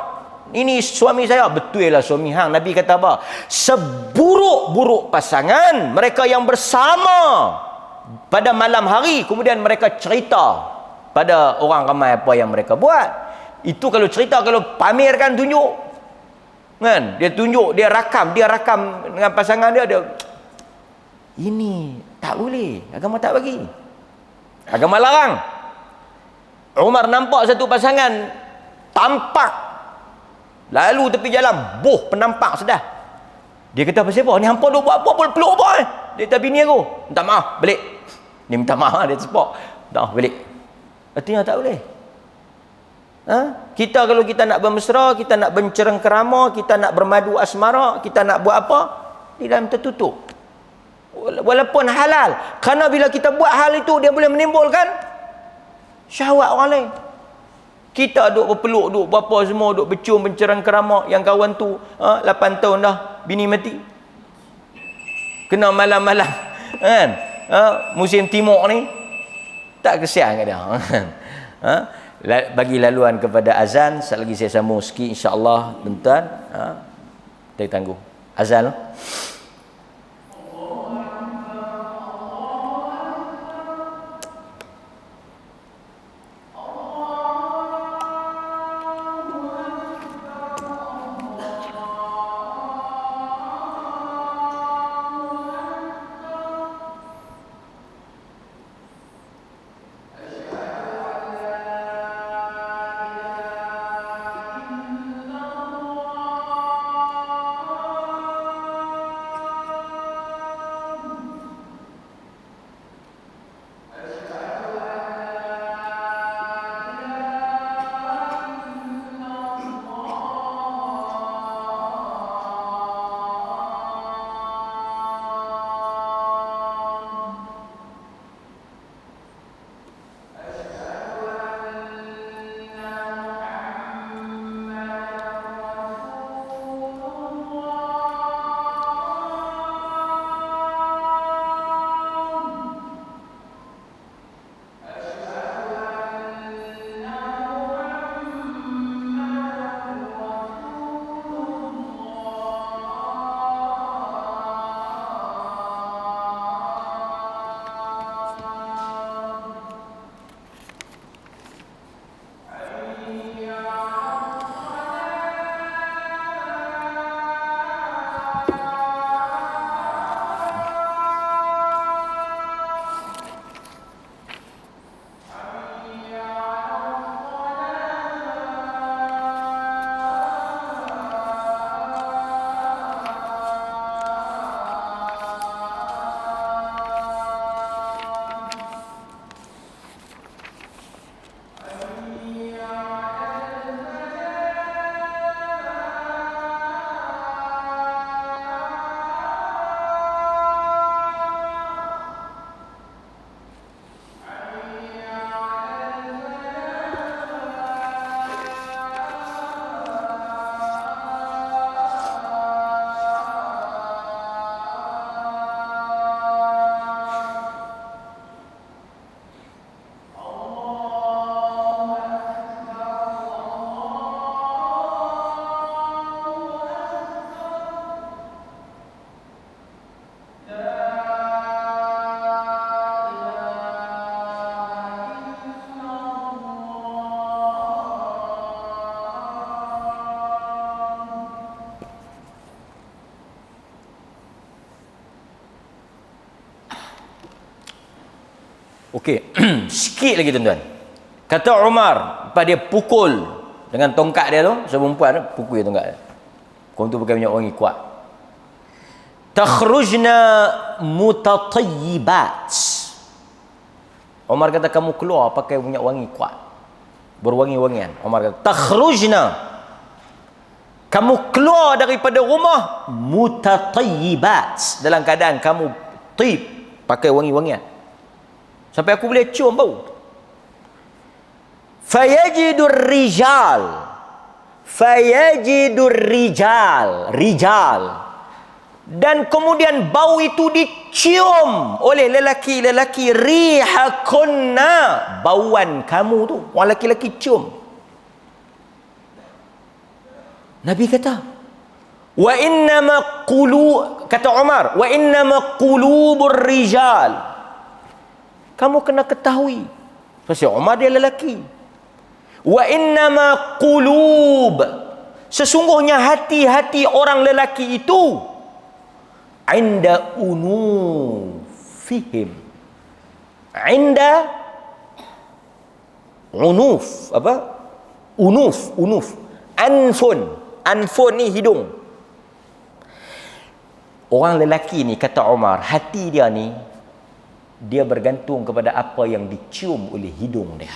Ini suami saya. Betul lah suami hang. Nabi kata apa? Seburuk-buruk pasangan mereka yang bersama pada malam hari, kemudian mereka cerita pada orang ramai apa yang mereka buat. Itu kalau cerita, kalau pamerkan, tunjuk kan, dia tunjuk, dia rakam dengan pasangan dia, ini tak boleh, agama tak bagi, agama larang. Umar nampak satu pasangan tampak lalu tepi jalan, penampak sedar. Dia kata, apa siapa ni, hampa duk buat apa, peluk apa dia kata, bini aku minta maaf, balik. Dia minta maaf, dia sepak, minta maaf, balik. Artinya tak boleh. Kita kalau kita nak bermesra, kita nak bercerengkerama, kita nak bermadu asmara, kita nak buat apa, di dalam tertutup, walaupun halal. Kerana bila kita buat hal itu, dia boleh menimbulkan syahwat orang lain. Kita duk berpeluk, duk berapa semua, duk bercium, bercerengkerama. Yang kawan tu 8 tahun dah bini mati, kena malam-malam kan, musim timur ni, tak kesian kat dia. Bagi laluan kepada azan. Sekali lagi saya sambung sikit insya-Allah tuan-tuan. Kita tangguh azan. Okey. Sikit lagi tuan-tuan. Kata Umar, lepas dia pukul dengan tongkat dia tu, seperempuan tu, pukul dia tongkat dia. Kau tu pakai minyak wangi kuat. Takhrujna mutatayyibat. Umar kata kamu keluar pakai minyak wangi kuat. Berwangi-wangian. Umar kata takhrujna. Kamu keluar daripada rumah mutatayyibat. Dalam keadaan kamu tib, pakai wangi-wangian. Sampai aku boleh cium bau. Fayajidur rijal. Dan kemudian bau itu dicium oleh lelaki-lelaki. Rihakunna, bauan kamu tu. Orang lelaki-lelaki cium. Nabi kata, kata Umar, wa innama qulubur rijal. Kamu kena ketahui. Pasal Umar dia lelaki. Wa innama qulub. Sesungguhnya hati-hati orang lelaki itu inda unufihim. Inda unuf. Apa? Unuf. Anfun ni hidung. Orang lelaki ni, kata Umar, hati dia ni, dia bergantung kepada apa yang dicium oleh hidung dia.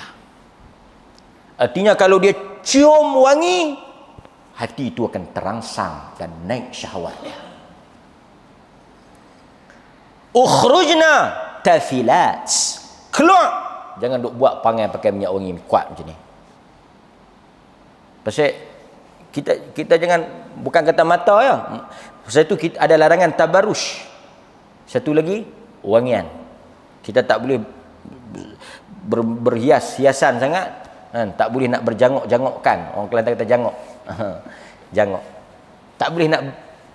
Artinya kalau dia cium wangi, hati itu akan terangsang dan naik syahwat dia. Ukhrujna tafilat. Keluar. Jangan duk buat pangai pakai minyak wangi kuat macam ni. Pasal kita jangan, bukan kata mata ya. Pasal itu kita ada larangan tabarush. Satu lagi, wangian. Kita tak boleh berhiasan sangat, tak boleh nak berjangok-jangokkan. Orang Kelantan kata jangok. Jangok. Tak boleh nak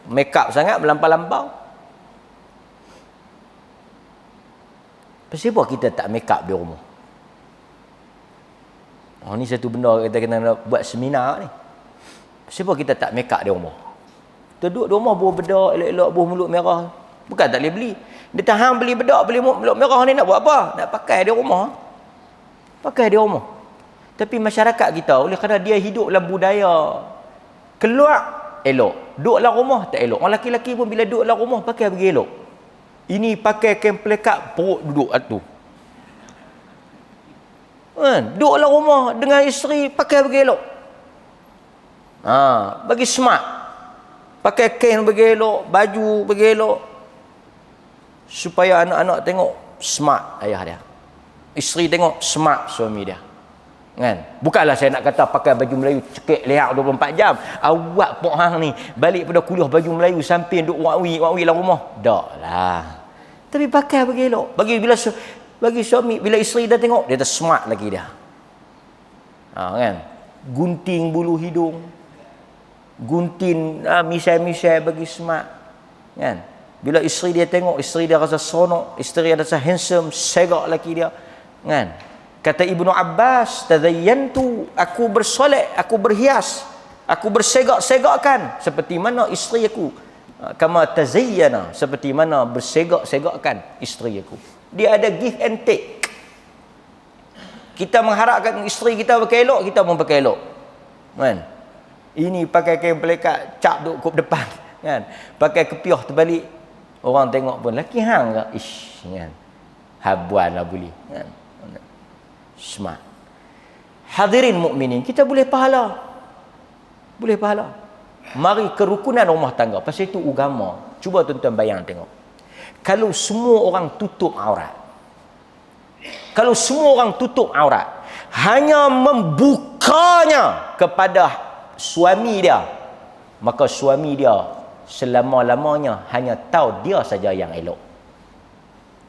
make up sangat, melampau-lampau. Pasal apa kita tak make up di rumah? Ni satu benda kita kena buat seminar ni. Pasal apa kita tak make up di rumah? Kita duduk di rumah buah bedak elok-elok, buah mulut merah. Bukan tak boleh beli. Dia tahan beli bedak, beli mulut merah ni nak buat apa? Nak pakai di rumah. Pakai di rumah. Tapi masyarakat kita, oleh kerana dia hidup dalam budaya keluar elok, duduk dalam rumah tak elok. Orang lelaki-lelaki pun bila duduk dalam rumah pakai pergi elok. Ini pakai kain pelekat, perut duduk atu. Duduk dalam rumah dengan isteri pakai pergi elok. Bagi smart. Pakai kain pergi elok, baju pergi elok. Supaya anak-anak tengok smart ayah dia. Isteri tengok smart suami dia. Kan? Bukanlah saya nak kata pakai baju Melayu cekik leak 24 jam. Awak pok hang ni balik pada kuliah baju Melayu sampai duk wakwi dalam rumah. Taklah. Tapi pakai pergi elok. Bagi suami, bila isteri dah tengok, dia dah smart lagi dia. Kan? Gunting bulu hidung. Gunting misai-misai bagi smart. Kan? Bila isteri dia tengok, isteri dia rasa seronok, isteri dia rasa handsome, segak laki dia. Kan? Kata Ibnu Abbas, tazayyantu, aku bersolek, aku berhias, aku bersegak-segakkan seperti mana isteri aku. Kama tazayyana, seperti mana bersegak-segakkan isteri aku. Dia ada give and take. Kita mengharapkan isteri kita pakai elok, kita pun pakai elok. Kan? Ini pakai kain pelekat, cap duk kop depan. Kan? Pakai kepiah terbalik. Orang tengok pun, laki hang ke? Ish, kan? Habuan lah boleh. Kan? Smart. Hadirin mukminin, kita boleh pahala. Boleh pahala. Mari kerukunan rumah tangga. Pasal itu agama. Cuba tuan-tuan bayang tengok. Kalau semua orang tutup aurat. Kalau semua orang tutup aurat, hanya membukanya kepada suami dia, maka suami dia selama-lamanya hanya tahu dia saja yang elok.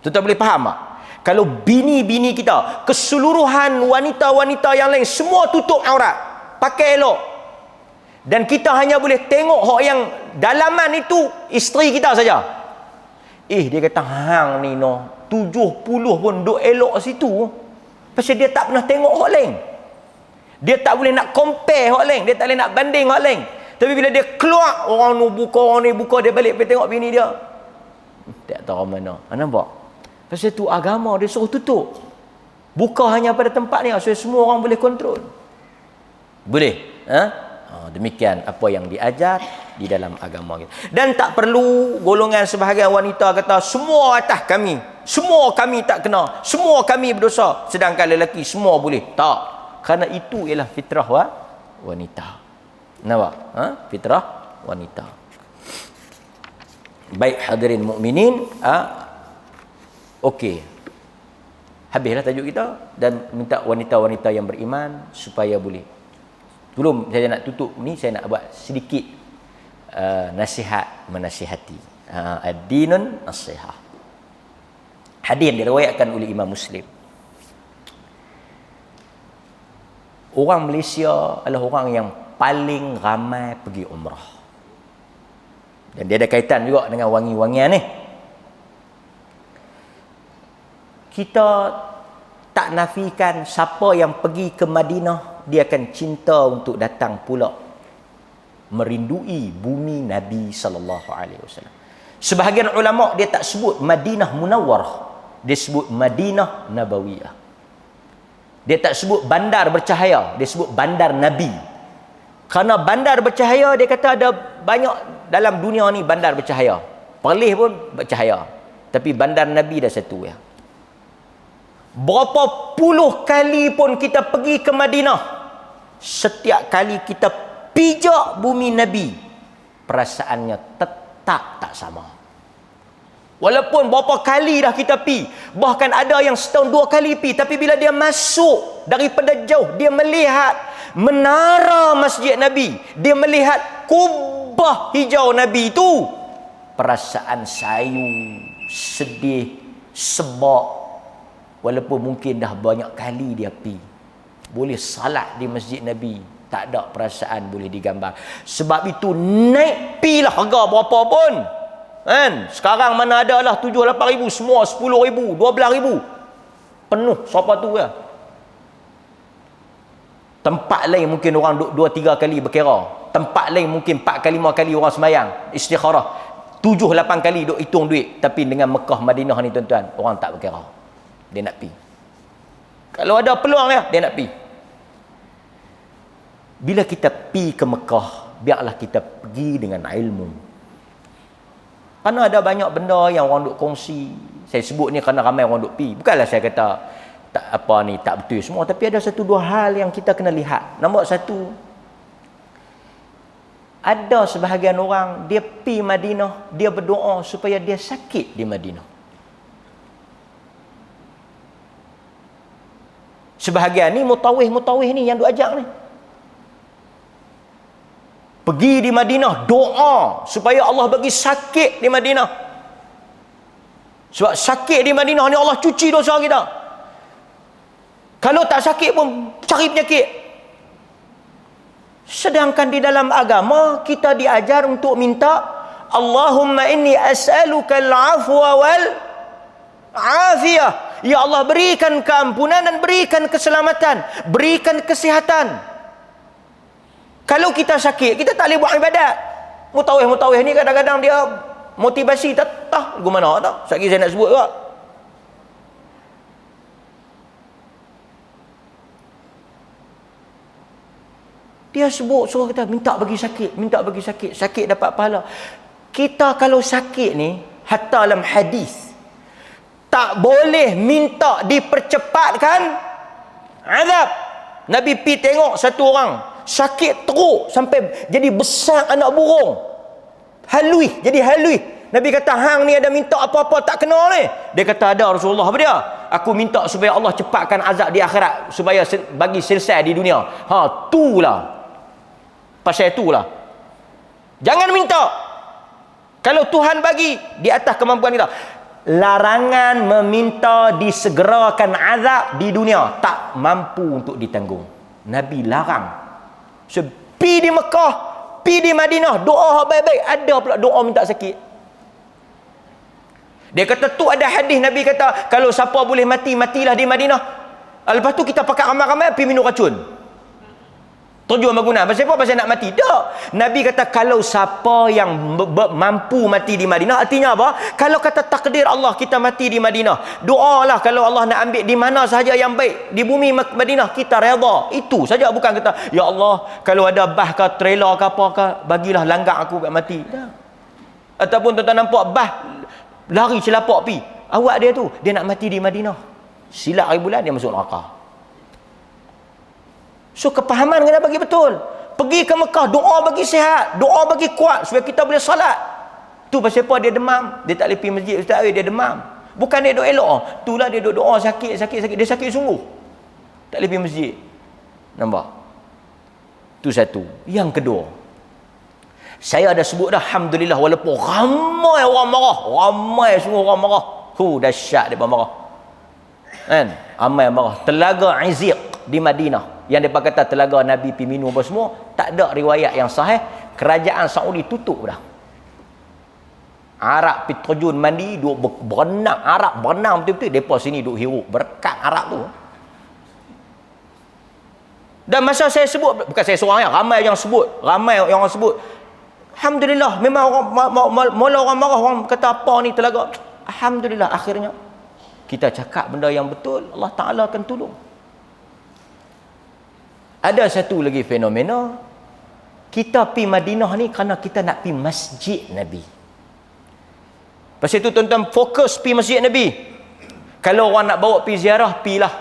Tuan-tuan boleh faham tak? Kalau bini-bini kita, keseluruhan wanita-wanita yang lain semua tutup aurat, pakai elok, dan kita hanya boleh tengok hak yang dalaman itu isteri kita saja. Dia kata hang ni 70 pun duk elok situ. Pasal dia tak pernah tengok hak lain. Dia tak boleh nak compare hak lain, dia tak boleh nak banding hak lain. Tapi bila dia keluar, orang ni buka, dia balik pergi tengok bini dia. Tak tahu mana. Nampak? Pasal tu agama dia suruh tutup. Buka hanya pada tempat ni supaya semua orang boleh kontrol. Boleh? Demikian apa yang diajar di dalam agama kita. Dan tak perlu golongan sebahagian wanita kata semua atas kami, semua kami tak kena, semua kami berdosa, sedangkan lelaki semua boleh. Tak. Kerana itu ialah fitrah wanita. Nampak? Fitrah wanita. Baik hadirin mukminin, okey. Habislah tajuk kita dan minta wanita-wanita yang beriman supaya boleh. Sebelum saya nak tutup ni, saya nak buat sedikit nasihat menasihati. Ad-dinun nasihah. Hadis diriwayatkan oleh Imam Muslim. Orang Malaysia adalah orang yang paling ramai pergi umrah. Dan dia ada kaitan juga dengan wangi-wangian ni. Kita tak nafikan siapa yang pergi ke Madinah, dia akan cinta untuk datang pula merindui bumi Nabi SAW. Sebahagian ulama dia tak sebut Madinah Munawwarah, dia sebut Madinah Nabawiyah. Dia tak sebut bandar bercahaya, dia sebut bandar Nabi. Kerana bandar bercahaya, dia kata ada banyak dalam dunia ni bandar bercahaya. Perlis pun bercahaya. Tapi bandar Nabi dah satu ya. Berapa puluh kali pun kita pergi ke Madinah, setiap kali kita pijak bumi Nabi, perasaannya tetap tak sama. Walaupun berapa kali dah kita pi, bahkan ada yang setahun 2 kali pi, tapi bila dia masuk daripada jauh, dia melihat menara Masjid Nabi, dia melihat kubah hijau Nabi itu, perasaan sayu, sedih, sebab. Walaupun mungkin dah banyak kali dia pi, boleh salat di Masjid Nabi, tak ada perasaan boleh digambar. Sebab itu naik pi lah harga berapa pun kan. Sekarang mana ada lah 7-8 ribu, semua 10 ribu, 12 ribu penuh siapa tu ya. Tempat lain mungkin orang duduk 2-3 kali berkira, tempat lain mungkin 4 kali 5 kali orang sembahyang istikharah, 7-8 kali duk hitung duit. Tapi dengan Mekah Madinah ni tuan-tuan, orang tak berkira, dia nak pi. Kalau ada peluang dia nak pi. Bila kita pi ke Mekah, biarlah kita pergi dengan ilmu. Kerana ada banyak benda yang orang duk kongsi. Saya sebut ni kerana ramai orang duk pi. Bukanlah saya kata tak apa ni tak betul semua, tapi ada 1-2 hal yang kita kena lihat. Nombor 1, ada sebahagian orang dia pi Madinah, dia berdoa supaya dia sakit di Madinah. Sebahagian ni mutawih ni yang duk ajak ni, pergi di Madinah doa supaya Allah bagi sakit di Madinah. Sebab sakit di Madinah ni Allah cuci dosa kita. Kalau tak sakit pun cari penyakit. Sedangkan di dalam agama kita diajar untuk minta Allahumma inni as'aluka al-afwa wal afiyah. Ya Allah, berikan keampunan dan berikan keselamatan, berikan kesihatan. Kalau kita sakit, kita tak boleh buat ibadat. Mutawih ni kadang-kadang dia motivasi tak gimana tak. Sekali saya nak sebut juga. Dia suruh kita minta bagi sakit, sakit dapat pahala. Kita kalau sakit ni, hatta dalam hadis, tak boleh minta dipercepatkan azab. Nabi pi tengok satu orang sakit teruk sampai jadi besar anak burung. Jadi halui. Nabi kata, hang ni ada minta apa-apa tak kena ni? Dia kata, ada Rasulullah. Apa dia? Aku minta supaya Allah cepatkan azab di akhirat, supaya bagi selesai di dunia. Itulah. Pasal itulah. Jangan minta. Kalau Tuhan bagi di atas kemampuan kita. Larangan meminta disegerakan azab di dunia, tak mampu untuk ditanggung. Nabi larang. So, pi di Mekah, pi di Madinah, doa baik-baik, ada pula doa minta sakit. Dia kata tu ada hadis Nabi kata, kalau siapa boleh mati, matilah di Madinah. Lepas tu kita pakai ramai-ramai pi minum racun. Terjun berguna. Pasal apa? Pasal nak mati. Tak. Nabi kata kalau siapa yang mampu mati di Madinah, artinya apa? Kalau kata takdir Allah kita mati di Madinah, doalah kalau Allah nak ambil di mana sahaja yang baik di bumi Madinah, kita redha. Itu saja, bukan kata ya Allah kalau ada bah ke trailer ke apa ke, bagilah langgak aku kat mati. Tak. Ataupun tuan-tuan nampak bah lari celapak pi. Awak dia tu, dia nak mati di Madinah. Silap hari bulan dia masuk neraka. So kepahaman kena bagi betul. Pergi ke Mekah, doa bagi sihat, doa bagi kuat supaya kita boleh salat. Tu pasal apa dia demam? Dia tak boleh pergi masjid ustaz, dia demam. Bukan dia duk elok. Itulah dia duk doa sakit. Dia sakit sungguh. Tak boleh pergi masjid. Nampak? Tu satu. Yang kedua, saya ada sebut dah, alhamdulillah, walaupun ramai orang marah, ramai sungguh orang marah. Dahsyat dia marah. Kan? Ramai marah. Telaga Iziq di Madinah, yang dia kata telaga Nabi pi minum apa semua, tak ada riwayat yang sahih. Kerajaan Saudi tutup dah. Arab pi terjun mandi, duk berenang, Arab berenang betul-betul, depa sini duk hirup berkat Arab tu. Dan masa saya sebut, bukan saya seorang yang, ramai yang sebut, ramai yang orang sebut. Alhamdulillah, memang orang mula orang marah, orang kata apa ni telaga. Alhamdulillah, akhirnya kita cakap benda yang betul, Allah Taala akan tolong. Ada satu lagi fenomena, kita pi Madinah ni kerana kita nak pi masjid Nabi. Pasal itu tuan-tuan fokus pi masjid Nabi. Kalau orang nak bawa pi ziarah, pilah.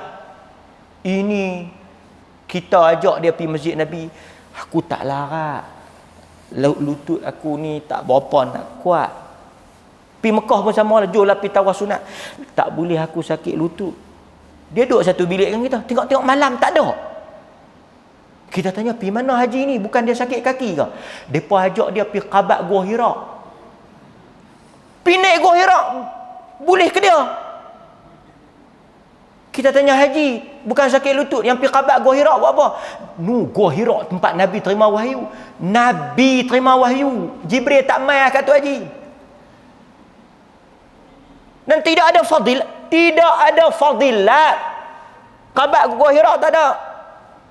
Ini kita ajak dia pi masjid Nabi. Aku tak larat. Lutut aku ni tak berapa nak kuat. Pi Mekah pun sama lah, jomlah pi tawaf sunat. Tak boleh, aku sakit lutut. Dia duduk satu bilik dengan kita. Tengok-tengok malam tak ada. Kita tanya, pi mana haji ni? Bukan dia sakit kaki ke? Depa ajak dia pi Qabat Gua Hira. Pi naik Gua Hira. Boleh ke dia? Kita tanya, haji, bukan sakit lutut, yang pi Qabat Gua Hira buat apa? Gua Hira tempat Nabi terima wahyu. Nabi terima wahyu. Jibril tak mai kat tu haji. Dan tidak ada fadilat. Qabat Gua Hira tak ada.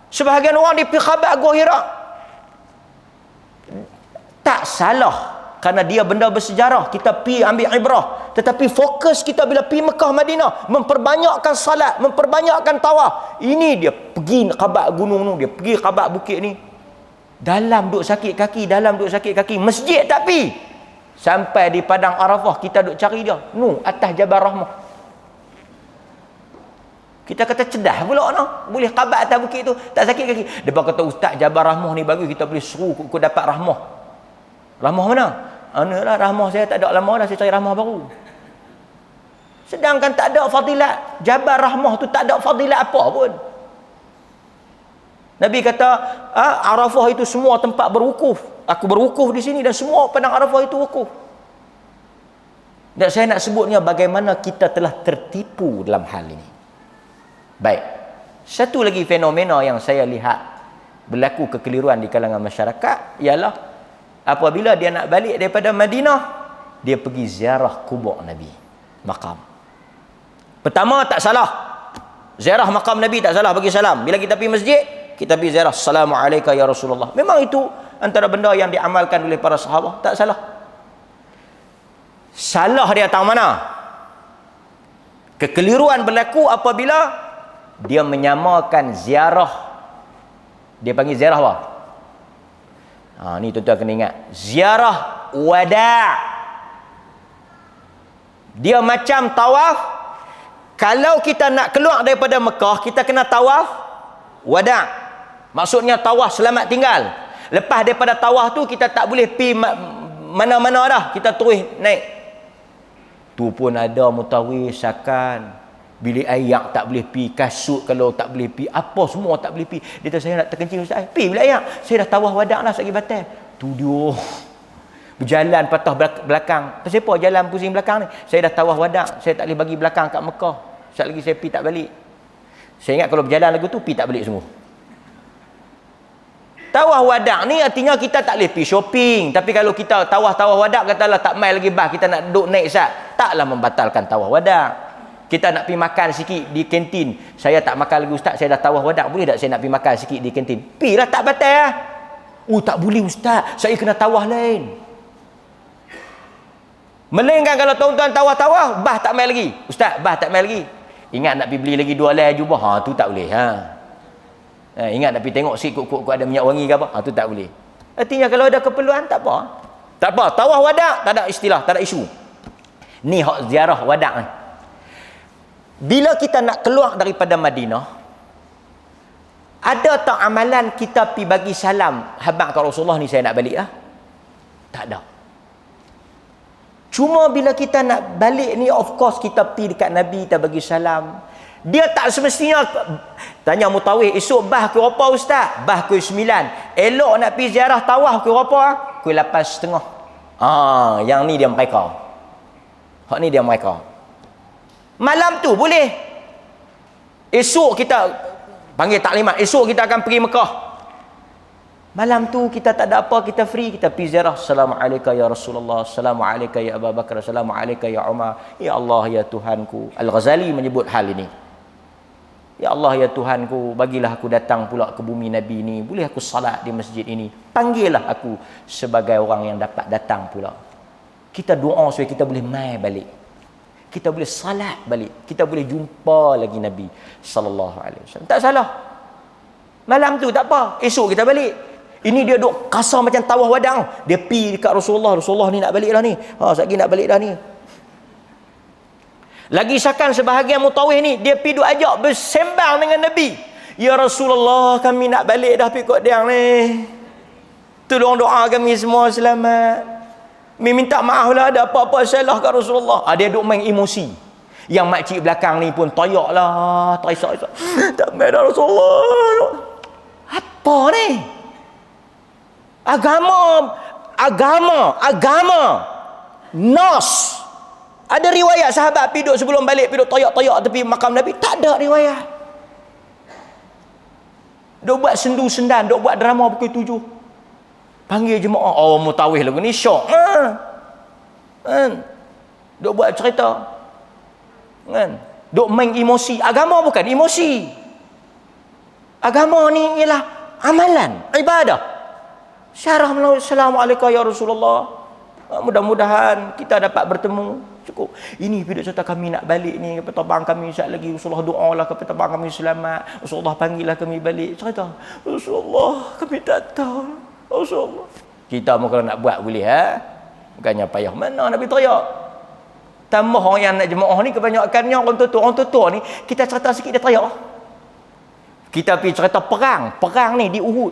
Sebahagian orang dia pergi Qabat Gua Hira. Tak salah, kerana dia benda bersejarah, kita pergi ambil ibrah. Tetapi fokus kita bila pergi Mekah Madinah, memperbanyakkan salat, memperbanyakkan tawaf. Ini dia pergi Qabat gunung ni, dia pergi Qabat bukit ni. Dalam duk sakit kaki, masjid tak pergi. Sampai di padang Arafah kita duk cari dia. Atas Jabal Rahmah. Kita kata cedah pula no. Boleh Qabat atas bukit tu, tak sakit kaki. Dia kata ustaz, Jabal Rahmah ni bagus, kita boleh seru kau dapat rahmah. Rahmah mana? Analah rahmah saya tak ada lama dah, saya cari rahmah baru. Sedangkan tak ada fadilat. Jabal Rahmah tu tak ada fadilat apa pun. Nabi kata, Arafah itu semua tempat berwukuf. Aku berwukuf di sini dan semua padang Arafah itu wukuf. Dan saya nak sebutnya bagaimana kita telah tertipu dalam hal ini. Baik. Satu lagi fenomena yang saya lihat berlaku kekeliruan di kalangan masyarakat ialah apabila dia nak balik daripada Madinah, dia pergi ziarah kubur Nabi, makam. Pertama, tak salah. Ziarah makam Nabi tak salah, bagi salam. Bila kita pergi masjid, kita pergi ziarah, Assalamualaikum ya Rasulullah. Memang itu antara benda yang diamalkan oleh para sahabat, tak salah. Salah dia datang mana? Kekeliruan berlaku apabila dia menyamakan ziarah. Dia panggil ziarah apa? Ni tuan-tuan kena ingat. Ziarah wada'. Dia macam tawaf. Kalau kita nak keluar daripada Mekah, kita kena tawaf wada'. Maksudnya tawaf selamat tinggal. Lepas daripada tawaf tu, kita tak boleh pergi mana-mana dah. Kita terus naik. Tu pun ada mutawisakan. Bilik air tak boleh pi, kasut kalau tak boleh pi, apa semua tak boleh pi. Dia kata, saya nak terkencing ustaz. Pi bilik air. Saya dah tawaf wadah lah sekali batal. Tu dia. Berjalan patah belakang. Pasal apa jalan pusing belakang ni? Saya dah tawaf wadah. Saya tak boleh bagi belakang kat Mekah. Sekali lagi saya pi tak balik. Saya ingat kalau berjalan lagu tu pi tak balik semua. Tawaf wadah ni artinya kita tak boleh pi shopping. Tapi kalau kita tawaf wadah, katalah tak mai lagi bah, kita nak duduk naik sat, taklah membatalkan tawaf wadah. Kita nak pergi makan sikit di kantin. Saya tak makan lagi ustaz, saya dah tawaf wadah. Boleh tak saya nak pergi makan sikit di kantin? Pergilah, tak batal lah. Oh, tak boleh ustaz, saya kena tawaf lain. Melainkan kalau tuan-tuan tawaf-tawaf, bah tak main lagi. Ustaz, bah tak main lagi. Ingat nak pergi beli lagi 2 helai jubah. Ha, tu tak boleh. Ingat nak pergi tengok sikit kok ada minyak wangi ke apa. Ha, tu tak boleh. Artinya kalau ada keperluan, tak apa. Tak apa, tawaf wadah, tak ada istilah, tak ada isu. Ni hak ziarah wadah ni. Bila kita nak keluar daripada Madinah, ada tak amalan kita pi bagi salam habaq kat Rasulullah ni, saya nak balik lah? Tak ada. Cuma bila kita nak balik ni, of course kita pi dekat Nabi, kita bagi salam. Dia tak semestinya tanya mutawih, esok bah ke apa ustaz? Bah ke 9. Elok nak pi ziarah tawaf ke apa? Ke 8.30. Yang ni dia mereka. Hak ni dia mereka. Malam tu boleh. Esok kita panggil taklimat, esok kita akan pergi Mekah. Malam tu kita tak ada apa, kita free, kita pergi ziarah. Assalamualaikum ya Rasulullah, assalamualaikum ya Abu Bakar, assalamualaikum ya Umar. Ya Allah ya Tuhanku. Al-Ghazali menyebut hal ini. Ya Allah ya Tuhanku, bagilah aku datang pula ke bumi Nabi ni. Boleh aku salat di masjid ini. Panggillah aku sebagai orang yang dapat datang pula. Kita doa supaya kita boleh mai balik. Kita boleh salat balik. Kita boleh jumpa lagi Nabi sallallahu alaihi wasallam. Tak salah. Malam tu tak apa. Esok kita balik. Ini dia duk kasar macam tawaf wadang. Dia pi dekat Rasulullah. Rasulullah ni nak balik dah ni. Sekejap nak balik dah ni. Lagi sakan sebahagian mutawih ni, dia pi duk ajak bersembang dengan Nabi. Ya Rasulullah, kami nak balik dah pi kot dia ni. Tolong doa kami semua selamat. Minta maaf lah ada apa-apa salah kat Rasulullah. Dia duk main emosi. Yang makcik belakang ni pun toyak lah. Terisak-isak. Tak main dah Rasulullah. Apa ni? Agama. Nas. Ada riwayat sahabat piduk sebelum balik, piduk toyak-toyak tepi makam Nabi? Tak ada riwayat. Duk buat sendu-sendan, duk buat drama pukul 7. Panggil jemaah. Mutawih lagu ni syok. Duk buat cerita. Duk main emosi. Agama bukan emosi. Agama ni ialah amalan, ibadah. Syarah melalui Assalamualaikum ya Rasulullah. Mudah-mudahan kita dapat bertemu. Cukup. Ini bila cerita kami nak balik ni, kapal terbang kami sekejap lagi. Rasulullah doalah kapal terbang kami selamat. Rasulullah panggillah kami balik. Cerita. Rasulullah, kami tak tahu. Rasulullah. Kita mau kalau nak buat boleh Bukannya payah. Mana Nabi teriak. Tambah orang yang nak jemaah ni kebanyakannya orang tua ni, kita cerita sikit dia teriak. Kita pergi cerita perang ni di Uhud.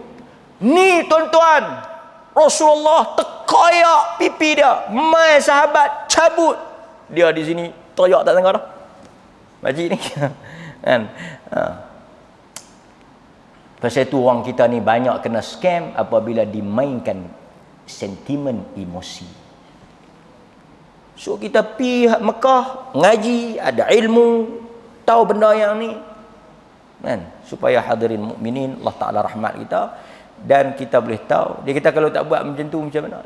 Ni tuan-tuan, Rasulullah terkoyak pipi dia. Mai sahabat cabut. Dia di sini teriak tak dengar dah. Makcik ni kan. Pasal itu orang kita ni banyak kena scam apabila dimainkan sentimen emosi. So kita pi Mekah, ngaji, ada ilmu, tahu benda yang ni kan, supaya hadirin mukminin Allah Taala rahmat kita dan kita boleh tahu. Dia kata kalau tak buat macam tu macam mana?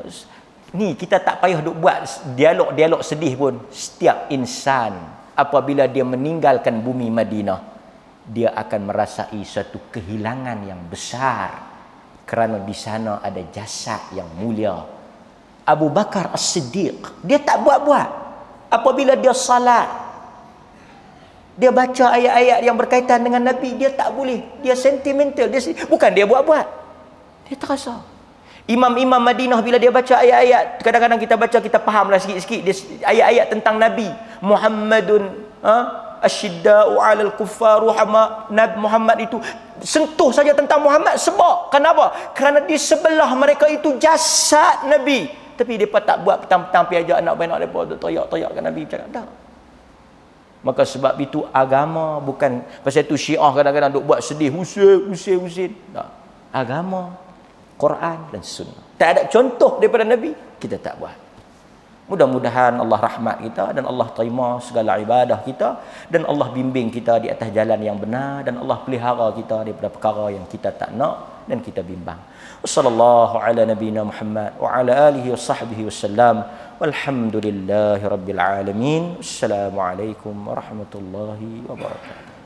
Ni kita tak payah duk buat dialog-dialog sedih pun. Setiap insan apabila dia meninggalkan bumi Madinah, dia akan merasai satu kehilangan yang besar kerana di sana ada jasad yang mulia. Abu Bakar As-Siddiq, dia tak buat-buat. Apabila dia salat, dia baca ayat-ayat yang berkaitan dengan Nabi, dia tak boleh. Dia sentimental. Bukan dia buat-buat. Dia terasa. Imam-imam Madinah bila dia baca ayat-ayat, kadang-kadang kita baca, kita fahamlah sikit-sikit ayat-ayat tentang Nabi. Muhammadun asyidda'u 'alal kuffar ruhama. Nabi Muhammad itu, sentuh saja tentang Muhammad sebab. Kenapa? Kerana di sebelah mereka itu jasad Nabi. Tapi mereka tak buat petang-petang pergi ajak anak beranak mereka teriak-teriak kat Nabi cakap tak. Maka sebab itu agama bukan, pasal itu Syiah kadang-kadang duk buat sedih, Husain. Tak. Agama, Quran dan Sunnah. Tak ada contoh daripada Nabi, kita tak buat. Mudah-mudahan Allah rahmat kita dan Allah terima segala ibadah kita dan Allah bimbing kita di atas jalan yang benar dan Allah pelihara kita daripada perkara yang kita tak nak dan kita bimbang. Wassallallahu ala nabiyyina Muhammad wa ala alihi wa sahbihi wasallam. Walhamdulillahirabbil alamin. Assalamualaikum warahmatullahi wabarakatuh.